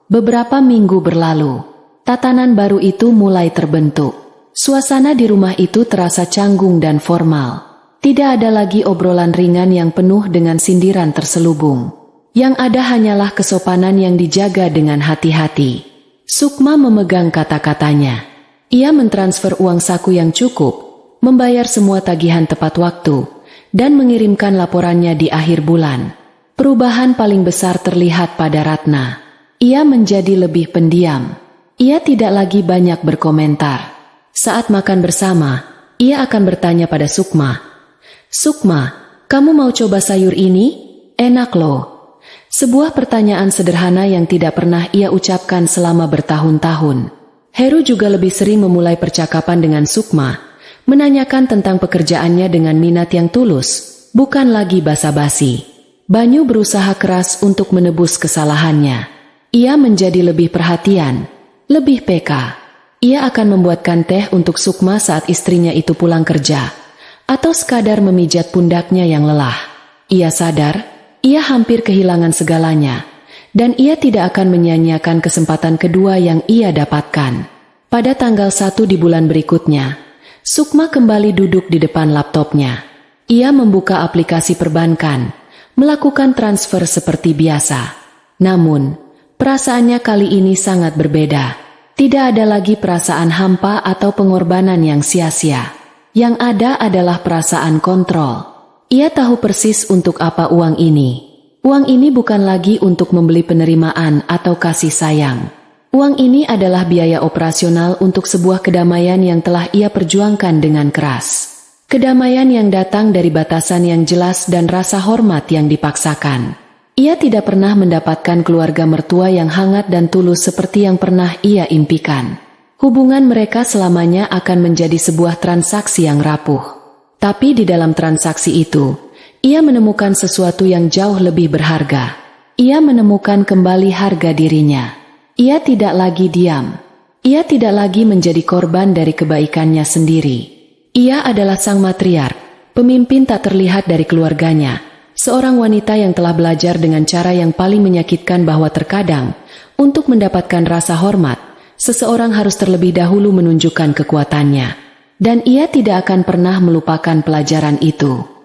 Beberapa minggu berlalu. Tatanan baru itu mulai terbentuk. Suasana di rumah itu terasa canggung dan formal. Tidak ada lagi obrolan ringan yang penuh dengan sindiran terselubung. Yang ada hanyalah kesopanan yang dijaga dengan hati-hati. Sukma memegang kata-katanya. Ia mentransfer uang saku yang cukup, membayar semua tagihan tepat waktu, dan mengirimkan laporannya di akhir bulan. Perubahan paling besar terlihat pada Ratna. Ia menjadi lebih pendiam. Ia tidak lagi banyak berkomentar. Saat makan bersama, ia akan bertanya pada Sukma. Sukma, kamu mau coba sayur ini? Enak loh. Sebuah pertanyaan sederhana yang tidak pernah ia ucapkan selama bertahun-tahun. Heru juga lebih sering memulai percakapan dengan Sukma, menanyakan tentang pekerjaannya dengan minat yang tulus, bukan lagi basa-basi. Banyu berusaha keras untuk menebus kesalahannya. Ia menjadi lebih perhatian, lebih peka. Ia akan membuatkan teh untuk Sukma saat istrinya itu pulang kerja, atau sekadar memijat pundaknya yang lelah. Ia sadar, ia hampir kehilangan segalanya, dan ia tidak akan menyia-nyiakan kesempatan kedua yang ia dapatkan. Pada tanggal 1 di bulan berikutnya, Sukma kembali duduk di depan laptopnya. Ia membuka aplikasi perbankan, melakukan transfer seperti biasa. Namun, perasaannya kali ini sangat berbeda. Tidak ada lagi perasaan hampa atau pengorbanan yang sia-sia. Yang ada adalah perasaan kontrol. Ia tahu persis untuk apa uang ini. Uang ini bukan lagi untuk membeli penerimaan atau kasih sayang. Uang ini adalah biaya operasional untuk sebuah kedamaian yang telah ia perjuangkan dengan keras. Kedamaian yang datang dari batasan yang jelas dan rasa hormat yang dipaksakan. Ia tidak pernah mendapatkan keluarga mertua yang hangat dan tulus seperti yang pernah ia impikan. Hubungan mereka selamanya akan menjadi sebuah transaksi yang rapuh. Tapi di dalam transaksi itu, ia menemukan sesuatu yang jauh lebih berharga. Ia menemukan kembali harga dirinya. Ia tidak lagi diam. Ia tidak lagi menjadi korban dari kebaikannya sendiri. Ia adalah sang matriark, pemimpin tak terlihat dari keluarganya, Seorang wanita yang telah belajar dengan cara yang paling menyakitkan bahwa terkadang, untuk mendapatkan rasa hormat, seseorang harus terlebih dahulu menunjukkan kekuatannya. Dan ia tidak akan pernah melupakan pelajaran itu.